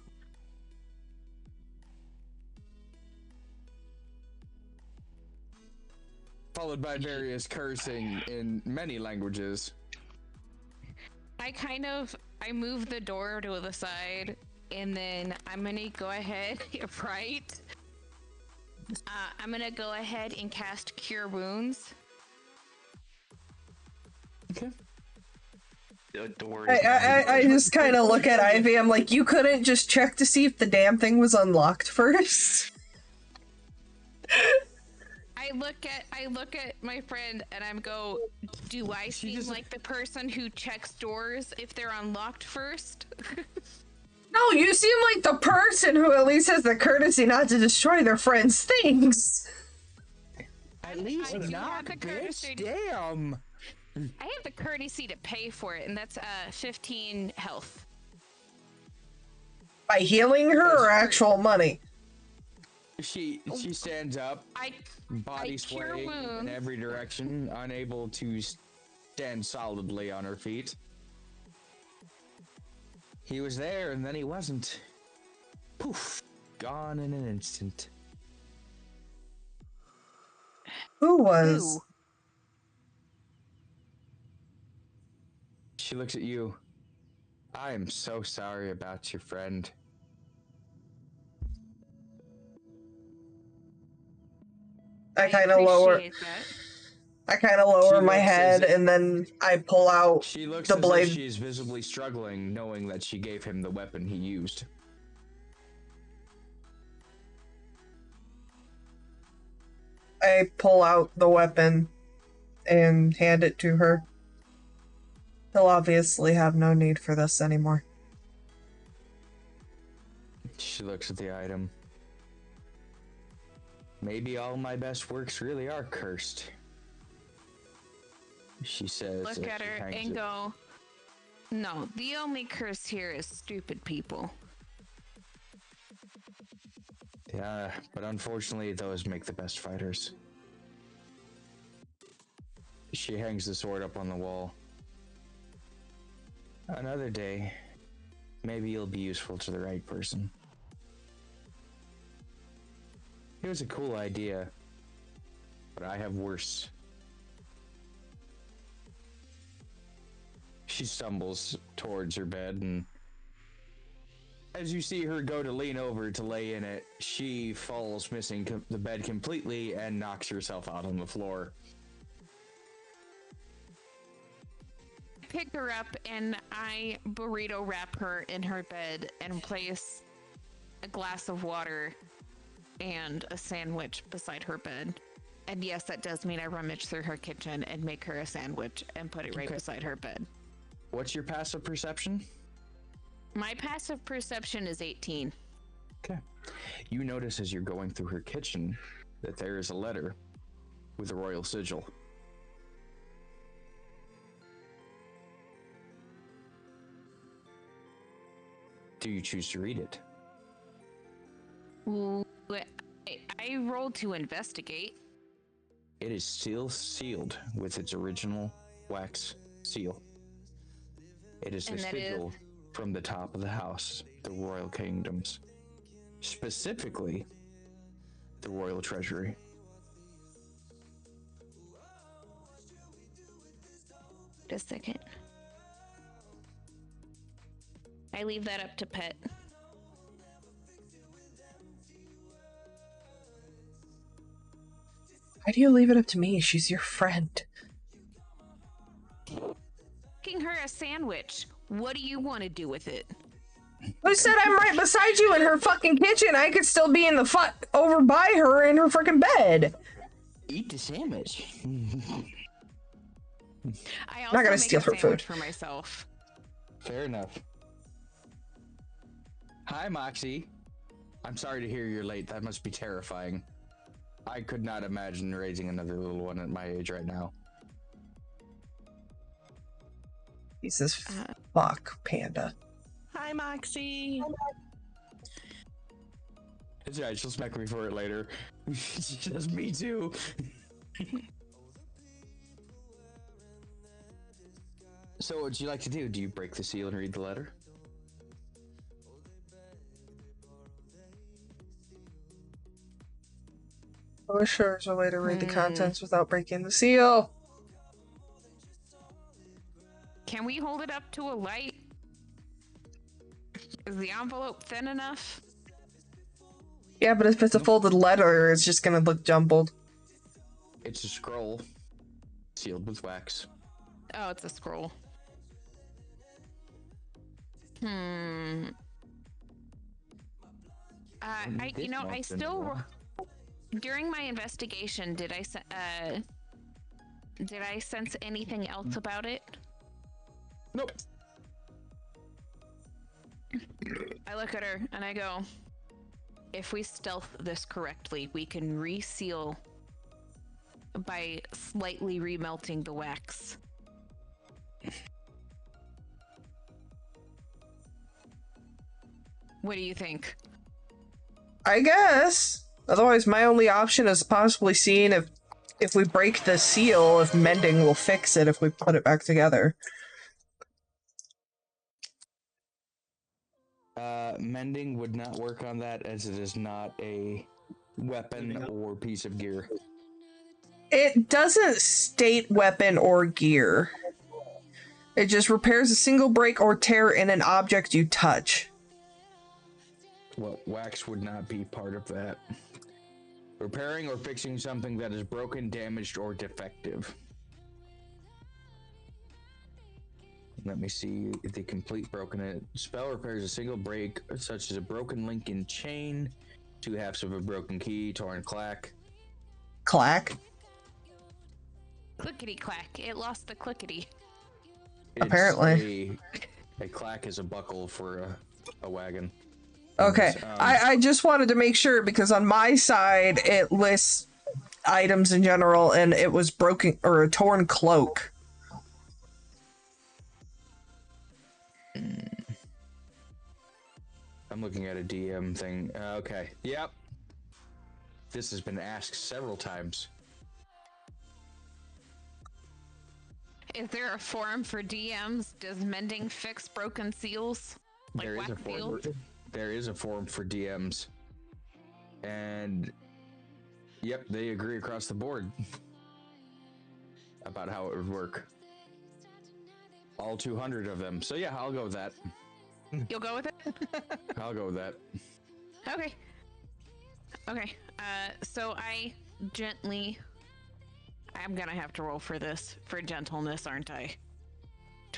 Followed by various cursing in many languages. I move the door to the side and then I'm gonna go ahead, right? I'm gonna go ahead and cast Cure Wounds. Okay. I just kind of look at Ivy. I'm like, you couldn't just check to see if the damn thing was unlocked first. I look at my friend and I'm go, do I seem like the person who checks doors if they're unlocked first? No, you seem like the person who at least has the courtesy not to destroy their friends' things. At least knock, bitch. Damn. I have the courtesy to pay for it, and that's 15 health. By healing her or actual money? She stands up, body swaying in every direction, unable to stand solidly on her feet. He was there, and then he wasn't. Poof, gone in an instant. Who was? She looks at you. I am so sorry about your friend. I kind of lower. I kind of lower my head, and then I pull out She looks the as blade. if she's visibly struggling, knowing that she gave him the weapon he used. I pull out the weapon and hand it to her. He'll obviously have no need for this anymore. She looks at the item. Maybe all my best works really are cursed. She says. Look at her and go, no, the only curse here is stupid people. Yeah, but unfortunately, those make the best fighters. She hangs the sword up on the wall. Another day, maybe you'll be useful to the right person. It was a cool idea, but I have worse. She stumbles towards her bed, and as you see her go to lean over to lay in it, she falls, missing the bed completely, and knocks herself out on the floor. Pick her up and I burrito wrap her in her bed and place a glass of water and a sandwich beside her bed. And yes, that does mean I rummage through her kitchen and make her a sandwich and put it right beside her bed. What's your passive perception? My passive perception is 18. Okay. You notice as you're going through her kitchen that there is a letter with a royal sigil. Do you choose to read it? Ooh, I rolled to investigate. It is still sealed with its original wax seal. It is the sigil from the top of the house, the royal kingdoms. Specifically, the royal treasury. Just a second. I leave that up to Pet. Why do you leave it up to me? She's your friend. Making her a sandwich. What do you want to do with it? Who said I'm right beside you in her fucking kitchen? I could still be in the over by her in her freaking bed. Eat the sandwich. I also not gonna make steal a her sandwich food for myself. Fair enough. Hi, Moxie. I'm sorry to hear you're late. That must be terrifying. I could not imagine raising another little one at my age right now. He says, fuck, Panda. Hi, Moxie. It's alright, she'll smack me for it later. She says, me too. So what would you like to do? Do you break the seal and read the letter? I wish there was a way to read the contents without breaking the seal. Can we hold it up to a light? Is the envelope thin enough? Yeah, but if it's a folded letter, it's just gonna look jumbled. It's a scroll sealed with wax. Oh, it's a scroll. I still during my investigation, did I sense anything else about it? Nope. I look at her and I go, if we stealth this correctly, we can reseal by slightly remelting the wax. What do you think? I guess. Otherwise, my only option is possibly seeing if we break the seal, if mending will fix it if we put it back together. Mending would not work on that, as it is not a weapon or piece of gear. It doesn't state weapon or gear. It just repairs a single break or tear in an object you touch. Well, wax would not be part of that. Repairing or fixing something that is broken, damaged, or defective. Let me see if the complete broken spell repairs a single break, such as a broken link in chain, 2 halves of a broken key, torn clack. Clack? Clickety-clack. It lost the clickety. Apparently. A clack is a buckle for a wagon. Okay, I just wanted to make sure because on my side it lists items in general and it was broken or a torn cloak. I'm looking at a DM thing. Okay, yep. This has been asked several times. Is there a forum for DMs? Does mending fix broken seals? Like There is a forum. There is a forum for DMs, and yep, they agree across the board about how it would work. All 200 of them. So yeah, I'll go with that. You'll go with it? I'll go with that. Okay. Okay. So I gently... I'm gonna have to roll for this, for gentleness, aren't I?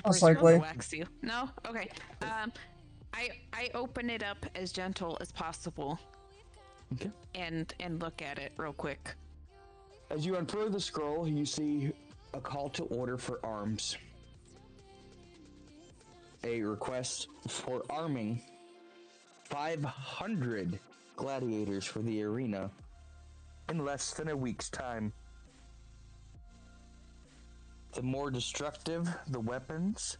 Most likely. Wax you. No? Okay. I open it up as gentle as possible. Okay. And look at it real quick. As you unfurl the scroll, you see a call to order for arms. A request for arming 500 gladiators for the arena in less than a week's time. The more destructive the weapons,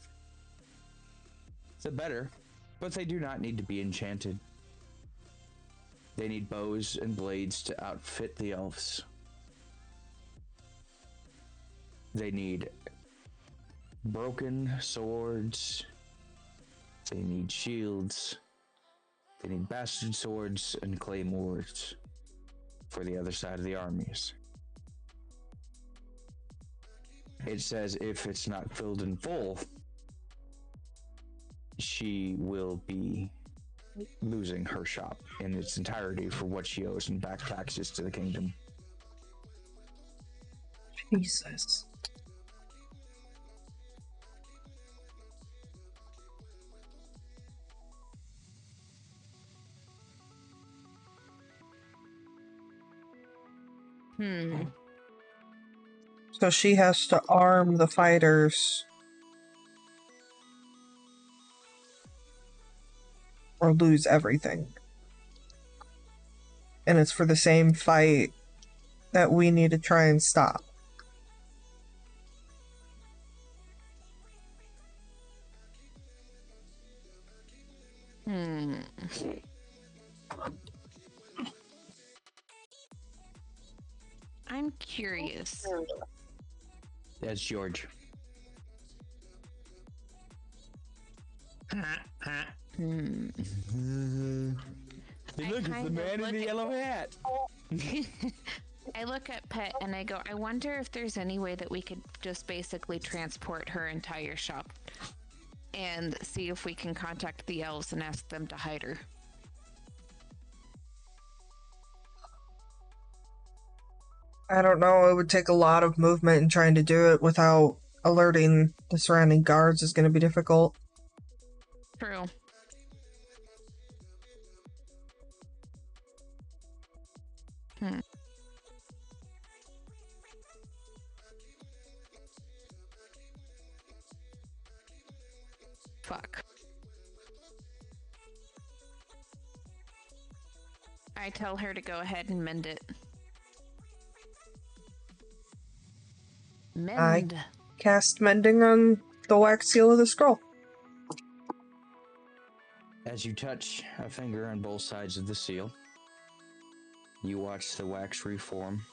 the better, but they do not need to be enchanted. They need bows and blades to outfit the elves. They need broken swords. They need shields. They need bastard swords and claymores for the other side of the armies. It says if it's not filled in full, she will be losing her shop in its entirety for what she owes in back taxes to the kingdom. Jesus. So she has to arm the fighters or lose everything. And it's for the same fight that we need to try and stop. I'm curious. That's George. Look, it's the man in the yellow hat. I look at Pet and I go, I wonder if there's any way that we could just basically transport her entire shop and see if we can contact the elves and ask them to hide her. I don't know. It would take a lot of movement, and trying to do it without alerting the surrounding guards is going to be difficult. True. Fuck. I tell her to go ahead and mend it. Mend. I cast mending on the wax seal of the scroll. As you touch a finger on both sides of the seal, you watch the wax reform,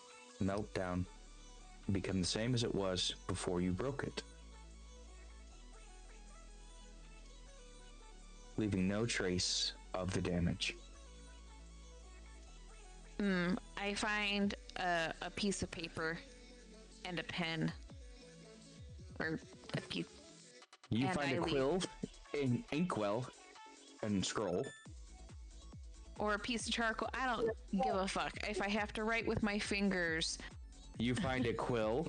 melt down, and become the same as it was before you broke it, leaving no trace of the damage. I find a piece of paper and a pen. Or a piece. You find a quill, an inkwell, and scroll. Or a piece of charcoal. I don't give a fuck. If I have to write with my fingers. You find a quill,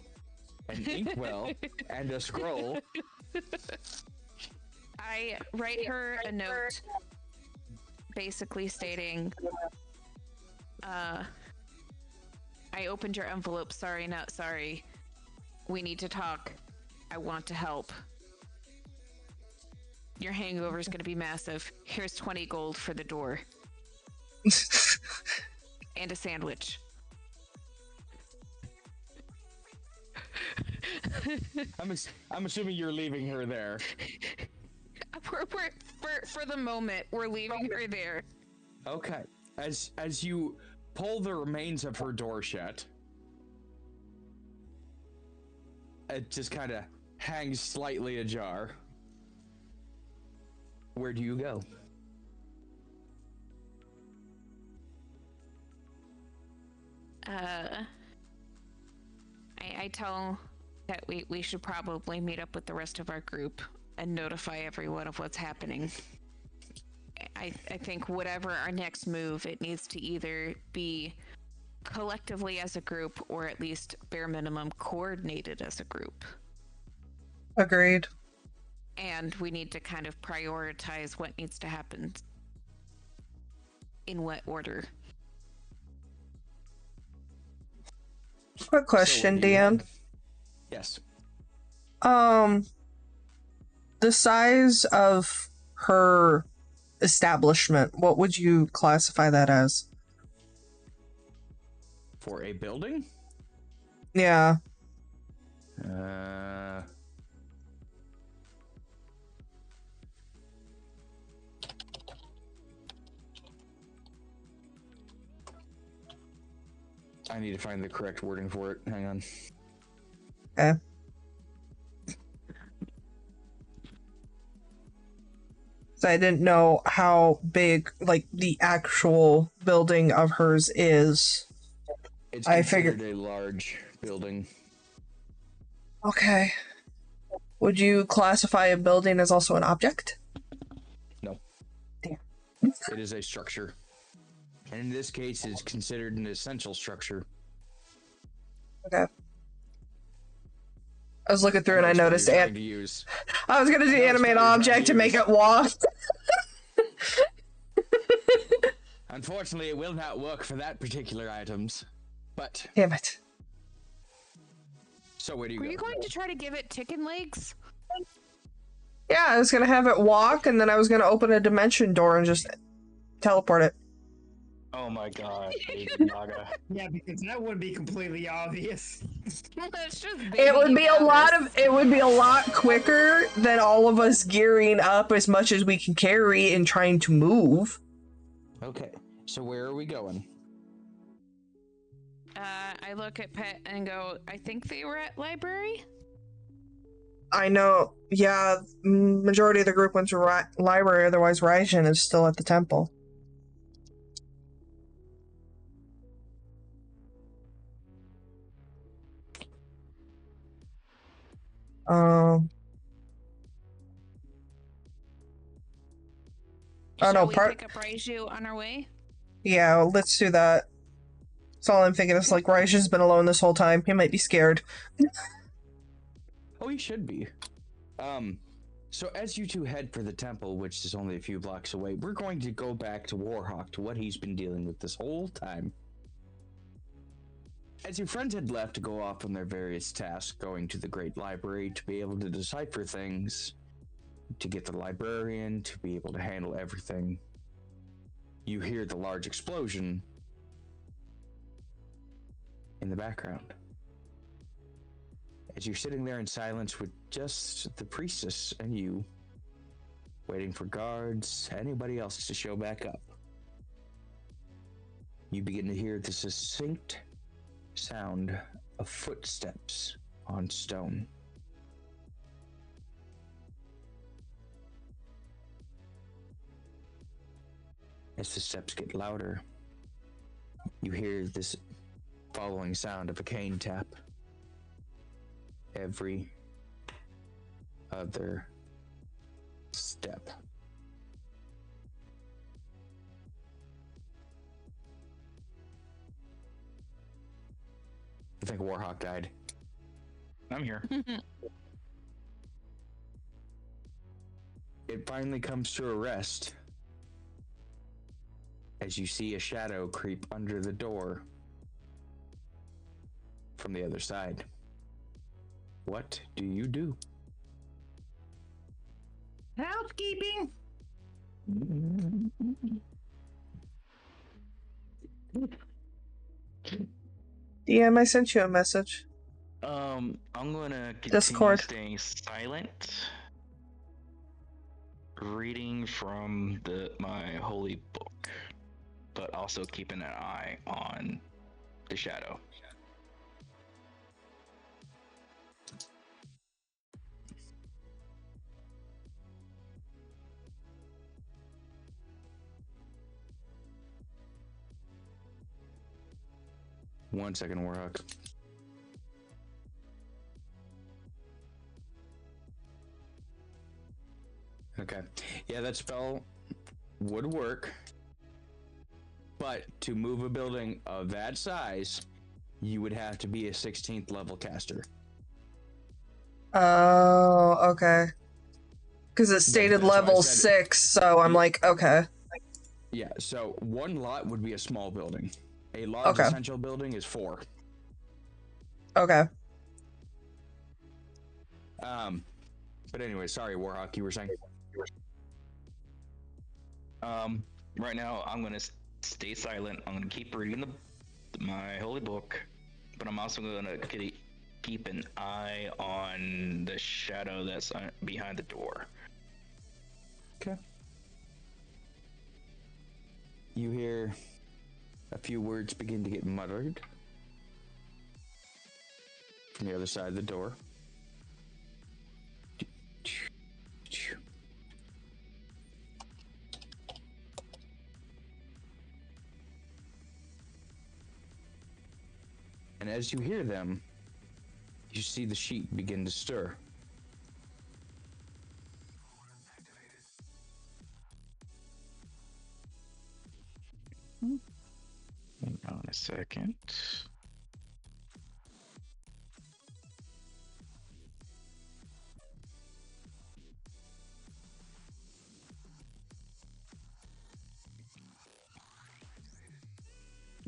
an inkwell, and a scroll. I write her a note basically stating, I opened your envelope. Sorry, not sorry. We need to talk. I want to help. Your hangover is going to be massive. Here's 20 gold for the door. And a sandwich. I'm assuming you're leaving her there. For the moment, we're leaving her there. Okay. As you pull the remains of her door shut, it just kind of hangs slightly ajar. Where do you go? I tell that we should probably meet up with the rest of our group and notify everyone of what's happening. I think whatever our next move, it needs to either be collectively as a group or at least bare minimum coordinated as a group. Agreed. And we need to kind of prioritize what needs to happen in what order. Quick question, Dan. Yes. The size of her establishment, what would you classify that as? For a building? Yeah. I need to find the correct wording for it. Hang on. Okay. So I didn't know how big, like, the actual building of hers is. It's I considered figured a large building. Okay. Would you classify a building as also an object? No. Damn. It is a structure. And in this case, it's considered an essential structure. Okay. I was looking through and I noticed it. I was gonna do animate object to make it walk. Unfortunately, it will not work for that particular items. But damn it. So where do you go? Were you going to try to give it chicken legs? Yeah, I was gonna have it walk, and then I was gonna open a dimension door and just teleport it. Oh my god, Baby Naga. Yeah, because that would be completely obvious. That's just It would be a lot quicker than all of us gearing up as much as we can carry and trying to move. Okay, so where are we going? I look at Pet and go, I think they were at library? I know, yeah, majority of the group went to library, otherwise Raijin is still at the temple. Oh Shall no, we pick up Raiju on our way? Yeah, let's do that. That's all I'm thinking. It's like Raisha's been alone this whole time. He might be scared. Oh, he should be. So as you two head for the temple, which is only a few blocks away, we're going to go back to Warhawk, to what he's been dealing with this whole time. As your friends had left to go off on their various tasks, going to the Great Library to be able to decipher things, to get the librarian, to be able to handle everything, you hear the large explosion in the background. As you're sitting there in silence with just the priestess and you, waiting for guards, anybody else to show back up, you begin to hear the succinct sound of footsteps on stone. As the steps get louder, you hear this following sound of a cane tap. Every other step. I think Warhawk died. I'm here. It finally comes to a rest as you see a shadow creep under the door from the other side. What do you do? Housekeeping. DM, I sent you a message. I'm gonna continue Discord. staying silent, reading from my holy book, but also keeping an eye on the shadow. One second, Warhawk. Okay. Yeah, that spell would work. But to move a building of that size, you would have to be a 16th level caster. Oh, okay. Because it stated That's why I level said 6, so I'm like, okay. Yeah, so one lot would be a small building. A large Okay. essential building is 4. Okay. But anyway, sorry, Warhawk, you were saying? Right now I'm gonna stay silent. I'm gonna keep reading my holy book, but I'm also gonna keep an eye on the shadow that's behind the door. Okay. You hear a few words begin to get muttered from the other side of the door. And as you hear them, you see the sheet begin to stir. Hang on a second.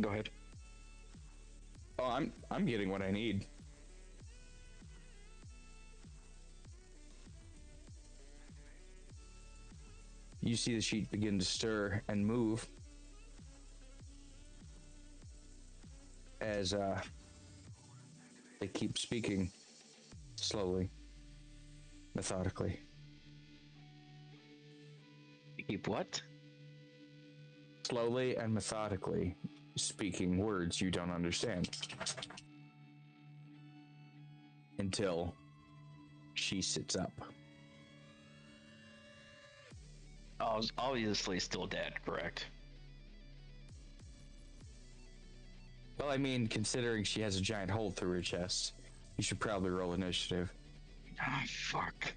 Go ahead. Oh, I'm getting what I need. You see the sheet begin to stir and move as they keep speaking slowly, methodically. Keep what? Slowly and methodically speaking words you don't understand. Until she sits up. Obviously still dead, correct? Well, I mean, considering she has a giant hole through her chest, you should probably roll initiative. Ah, fuck.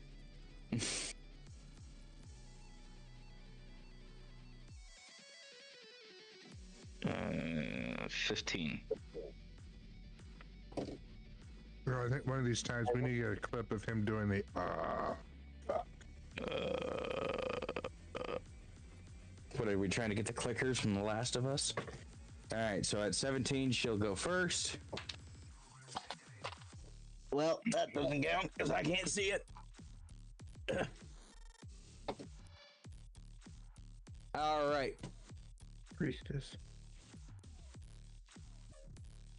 15. Bro, I think one of these times we need to get a clip of him doing the What are we trying to get the clickers from The Last of Us? All right, so at 17, she'll go first. Well, that doesn't count because I can't see it. All right. Priestess.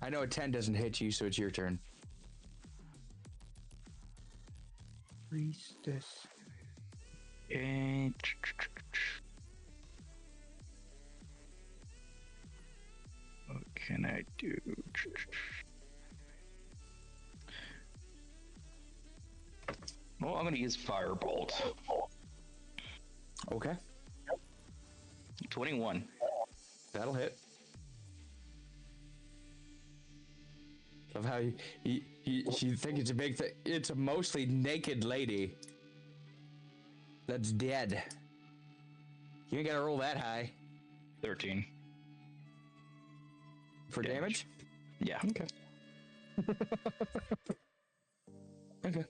I know a 10 doesn't hit you, so it's your turn. Priestess. And what can I do? Well, I'm gonna use Firebolt. Okay. 21. That'll hit. Of how you think it's a big thing. It's a mostly naked lady that's dead. You ain't gotta roll that high. 13. For damage? Yeah. Okay. Okay.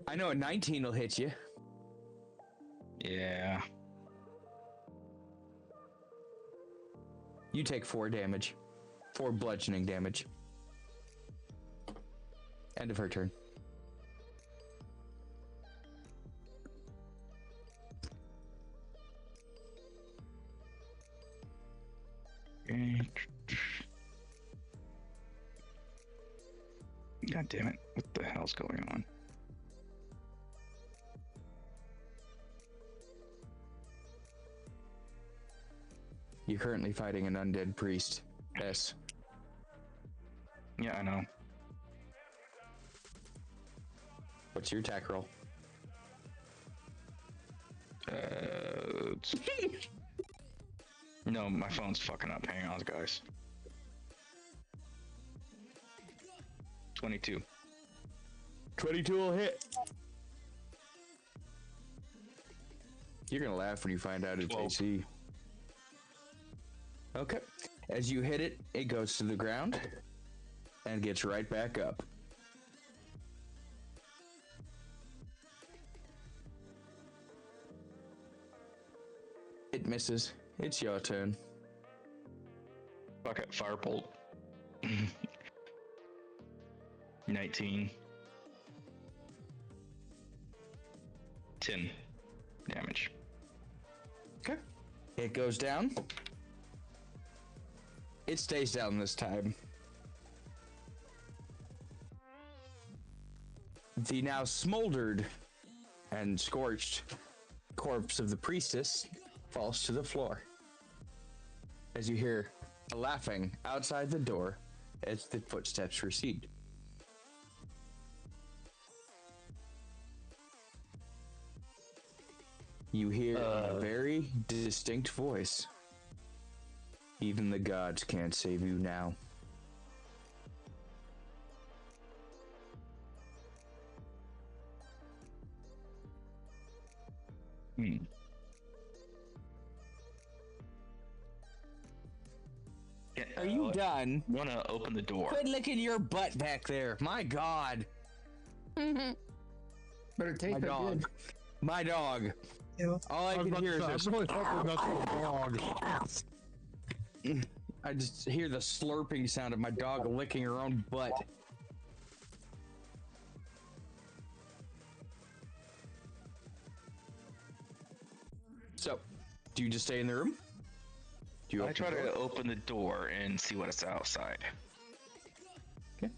I know a 19 will hit you. Yeah. You take 4 damage. 4 bludgeoning damage. End of her turn. God damn it. What the hell's going on? You're currently fighting an undead priest. S. Yeah, I know. What's your attack roll? No, my phone's fucking up. Hang on, guys. 22. 22 will hit. You're gonna laugh when you find out it's AC. Okay. As you hit it, it goes to the ground and gets right back up. It misses. It's your turn. Fuck it, Firebolt. 19. 10 damage. Okay. It goes down. It stays down this time. The now smoldered and scorched corpse of the priestess falls to the floor. As you hear a laughing outside the door as the footsteps recede. You hear a very distinct voice. Even the gods can't save you now. Are you done? I want to open the door. Quit licking your butt back there. My God. Better take My that dog. good. My dog. All I can hear is this. I'm really hoping that's the dog. I just hear the slurping sound of my dog licking her own butt. So, do you just stay in the room? Do you I try to open the door and see what is outside. Okay.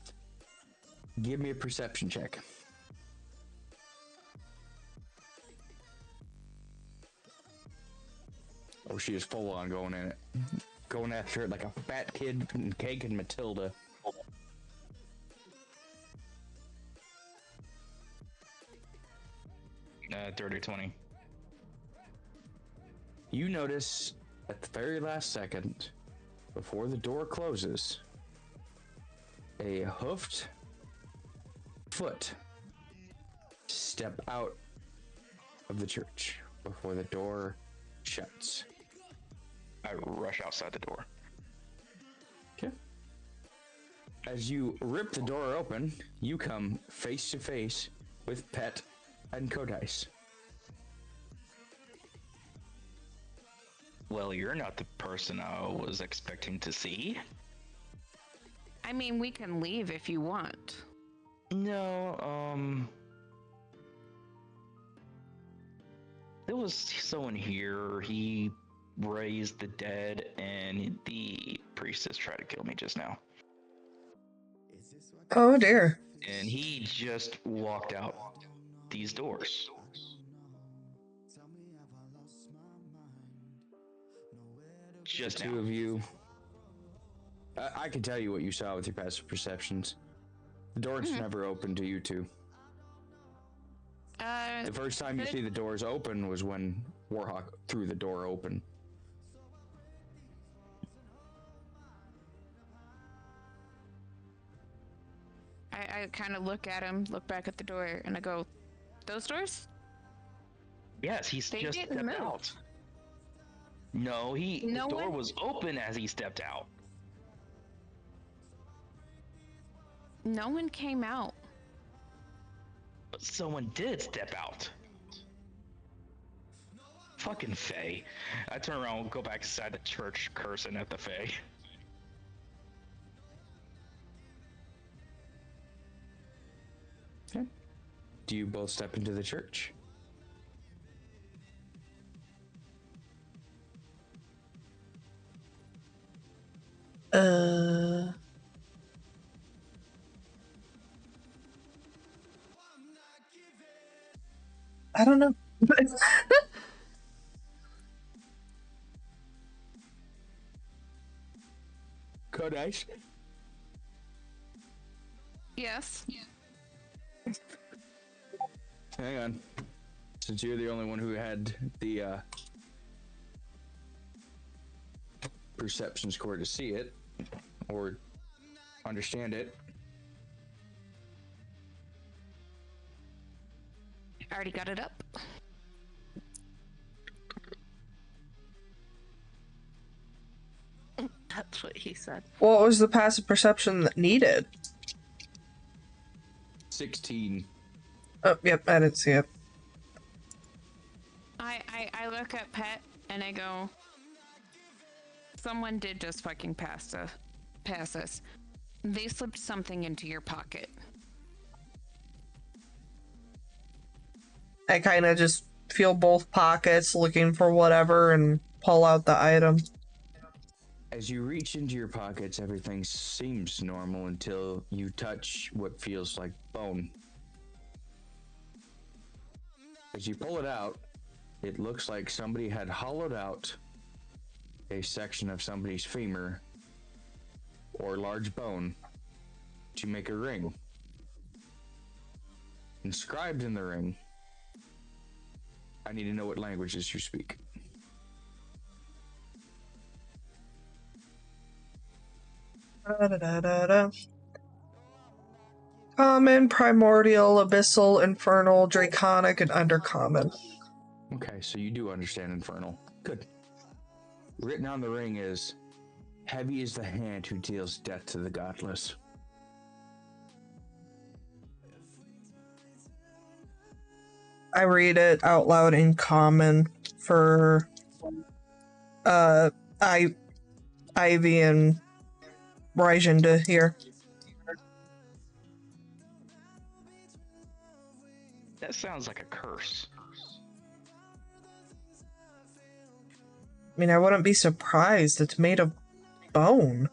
Give me a perception check. Oh, she is full on going in it. Going after it like a fat kid and Cake and Matilda. 30, 20. You notice at the very last second, before the door closes, a hoofed foot step out of the church before the door shuts. I rush outside the door. As you rip the door open, you come face to face with Pet and Kodice. Well, you're not the person I was expecting to see. I mean, we can leave if you want. No, there was someone here. He raised the dead, and the priestess tried to kill me just now. Oh dear. And he just walked out these doors. Just the two of you. I can tell you what you saw with your passive perceptions. The doors never opened to you two. The first time you see the doors open was when Warhawk threw the door open. I kind of look at him, look back at the door, and I go, "Those doors?" Yes, he's They just didn't stepped move. out. No, the door was open as he stepped out. No one came out. But someone did step out. Fucking Faye. I turn around and go back inside the church cursing at the Faye. Okay. Do you both step into the church? I don't know. Kodice? Yes. Hang on. Since you're the only one who had the perception score to see it or understand it. I already got it up. That's what he said. What was the passive perception that needed? 16. Oh, yep, I didn't see it. I look at Pet and I go, someone did just fucking pass us. They slipped something into your pocket. I kind of just feel both pockets looking for whatever and pull out the item. As you reach into your pockets, everything seems normal until you touch what feels like bone. As you pull it out, it looks like somebody had hollowed out a section of somebody's femur or large bone to make a ring. Inscribed in the ring, I need to know what languages you speak. Da-da-da-da-da. Common, primordial, abyssal, infernal, draconic, and undercommon. Okay, so you do understand Infernal. Good. Written on the ring is, heavy is the hand who deals death to the godless. I read it out loud in common for Ivy and Ryzen to hear. That sounds like a curse. I mean, I wouldn't be surprised. It's made of bone.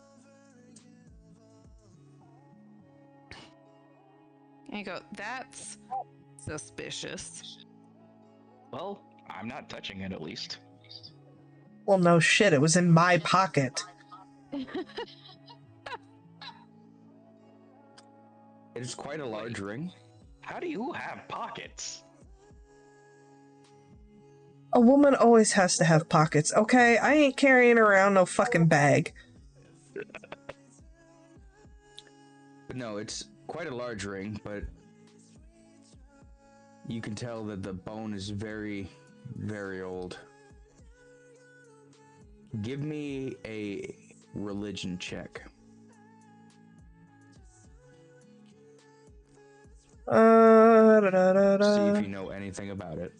And I go, that's suspicious. Well, I'm not touching it at least. Well, no shit. It was in my pocket. It is quite a large ring. How do you have pockets? A woman always has to have pockets, okay? I ain't carrying around no fucking bag. But no, it's quite a large ring, but you can tell that the bone is very, very old. Give me a religion check. See if you know anything about it.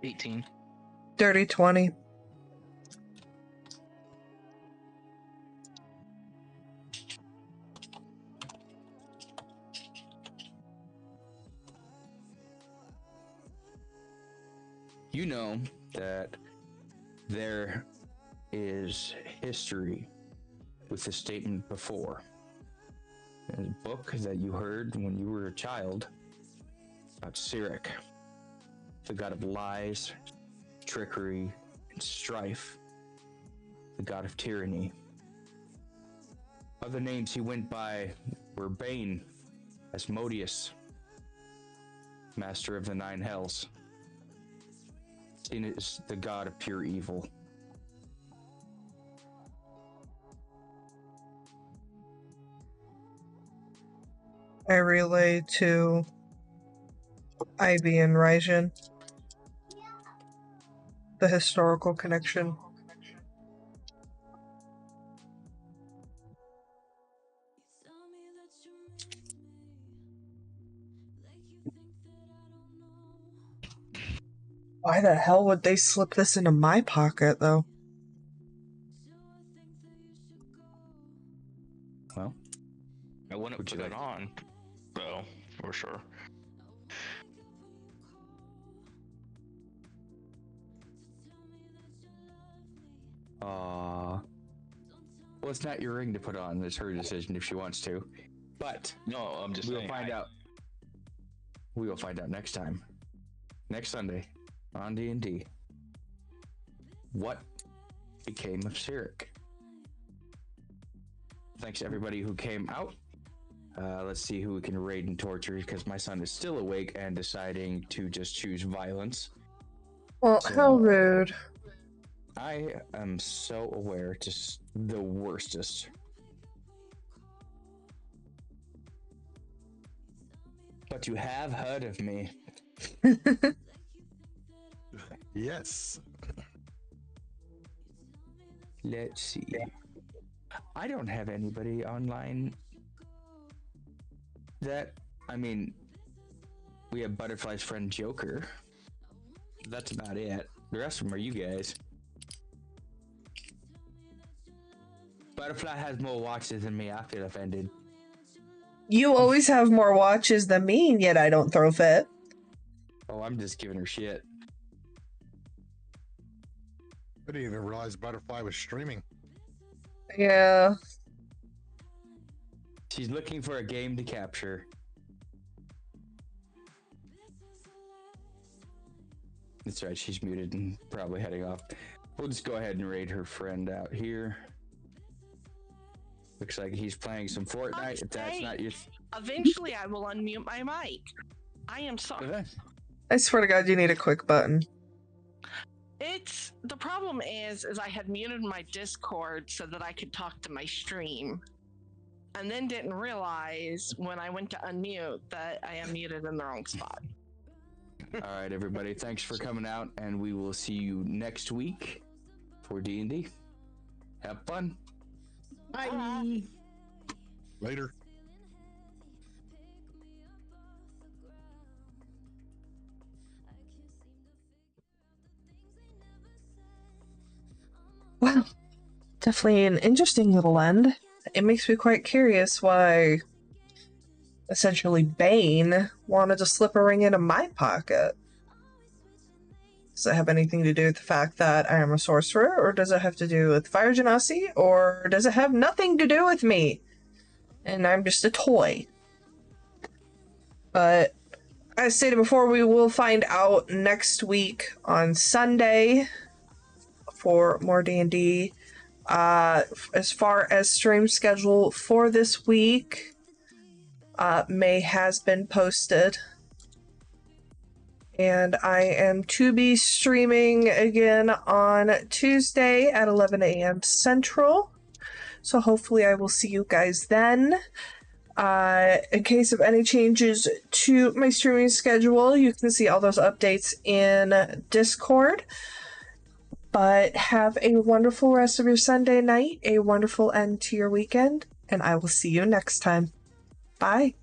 $18. Dirty 20. You know that there is history with the statement before. In a book that you heard when you were a child about Cyric, the god of lies, trickery, and strife, the god of tyranny. Other names he went by were Bane, Asmodeus, master of the nine hells. Seen as the god of pure evil. I relay to Ivy and Raijin the historical connection. Why the hell would they slip this into my pocket, though? Well, I wouldn't put it on, though, for sure. Well, it's not your ring to put on. It's her decision if she wants to. But no, I'm just we'll saying, find out. We will find out next time, next Sunday, on D&D. What became of Cyric? Thanks to everybody who came out. Let's see who we can raid and torture, because my son is still awake and deciding to just choose violence. Well, So, how rude. I am so aware, just the worstest. But you have heard of me. Yes. Let's see. I don't have anybody online that, I mean, we have Butterfly's friend Joker. That's about it. The rest of them are you guys. Butterfly has more watches than me. I feel offended. You always have more watches than me, and yet I don't throw fit. Oh, I'm just giving her shit. I didn't even realize Butterfly was streaming. Yeah. She's looking for a game to capture. That's right, she's muted and probably heading off. We'll just go ahead and raid her friend out here. Looks like he's playing some Fortnite. If that's not your... Eventually, I will unmute my mic. I am sorry. I swear to God, you need a quick button. It's the problem is I had muted my Discord so that I could talk to my stream, and then didn't realize when I went to unmute that I am muted in the wrong spot. All right, everybody. Thanks for coming out, and we will see you next week for D&D. Have fun. Bye. Later. Well, definitely an interesting little end. It makes me quite curious why essentially Bane wanted to slip a ring into my pocket. Does it have anything to do with the fact that I am a sorcerer, or does it have to do with fire genasi, or does it have nothing to do with me and I'm just a toy? But as stated before, we will find out next week on Sunday for more D&D. As far as stream schedule for this week, May has been posted. And I am to be streaming again on Tuesday at 11 a.m. Central. So hopefully I will see you guys then. In case of any changes to my streaming schedule, you can see all those updates in Discord. But have a wonderful rest of your Sunday night, a wonderful end to your weekend, and I will see you next time. Bye.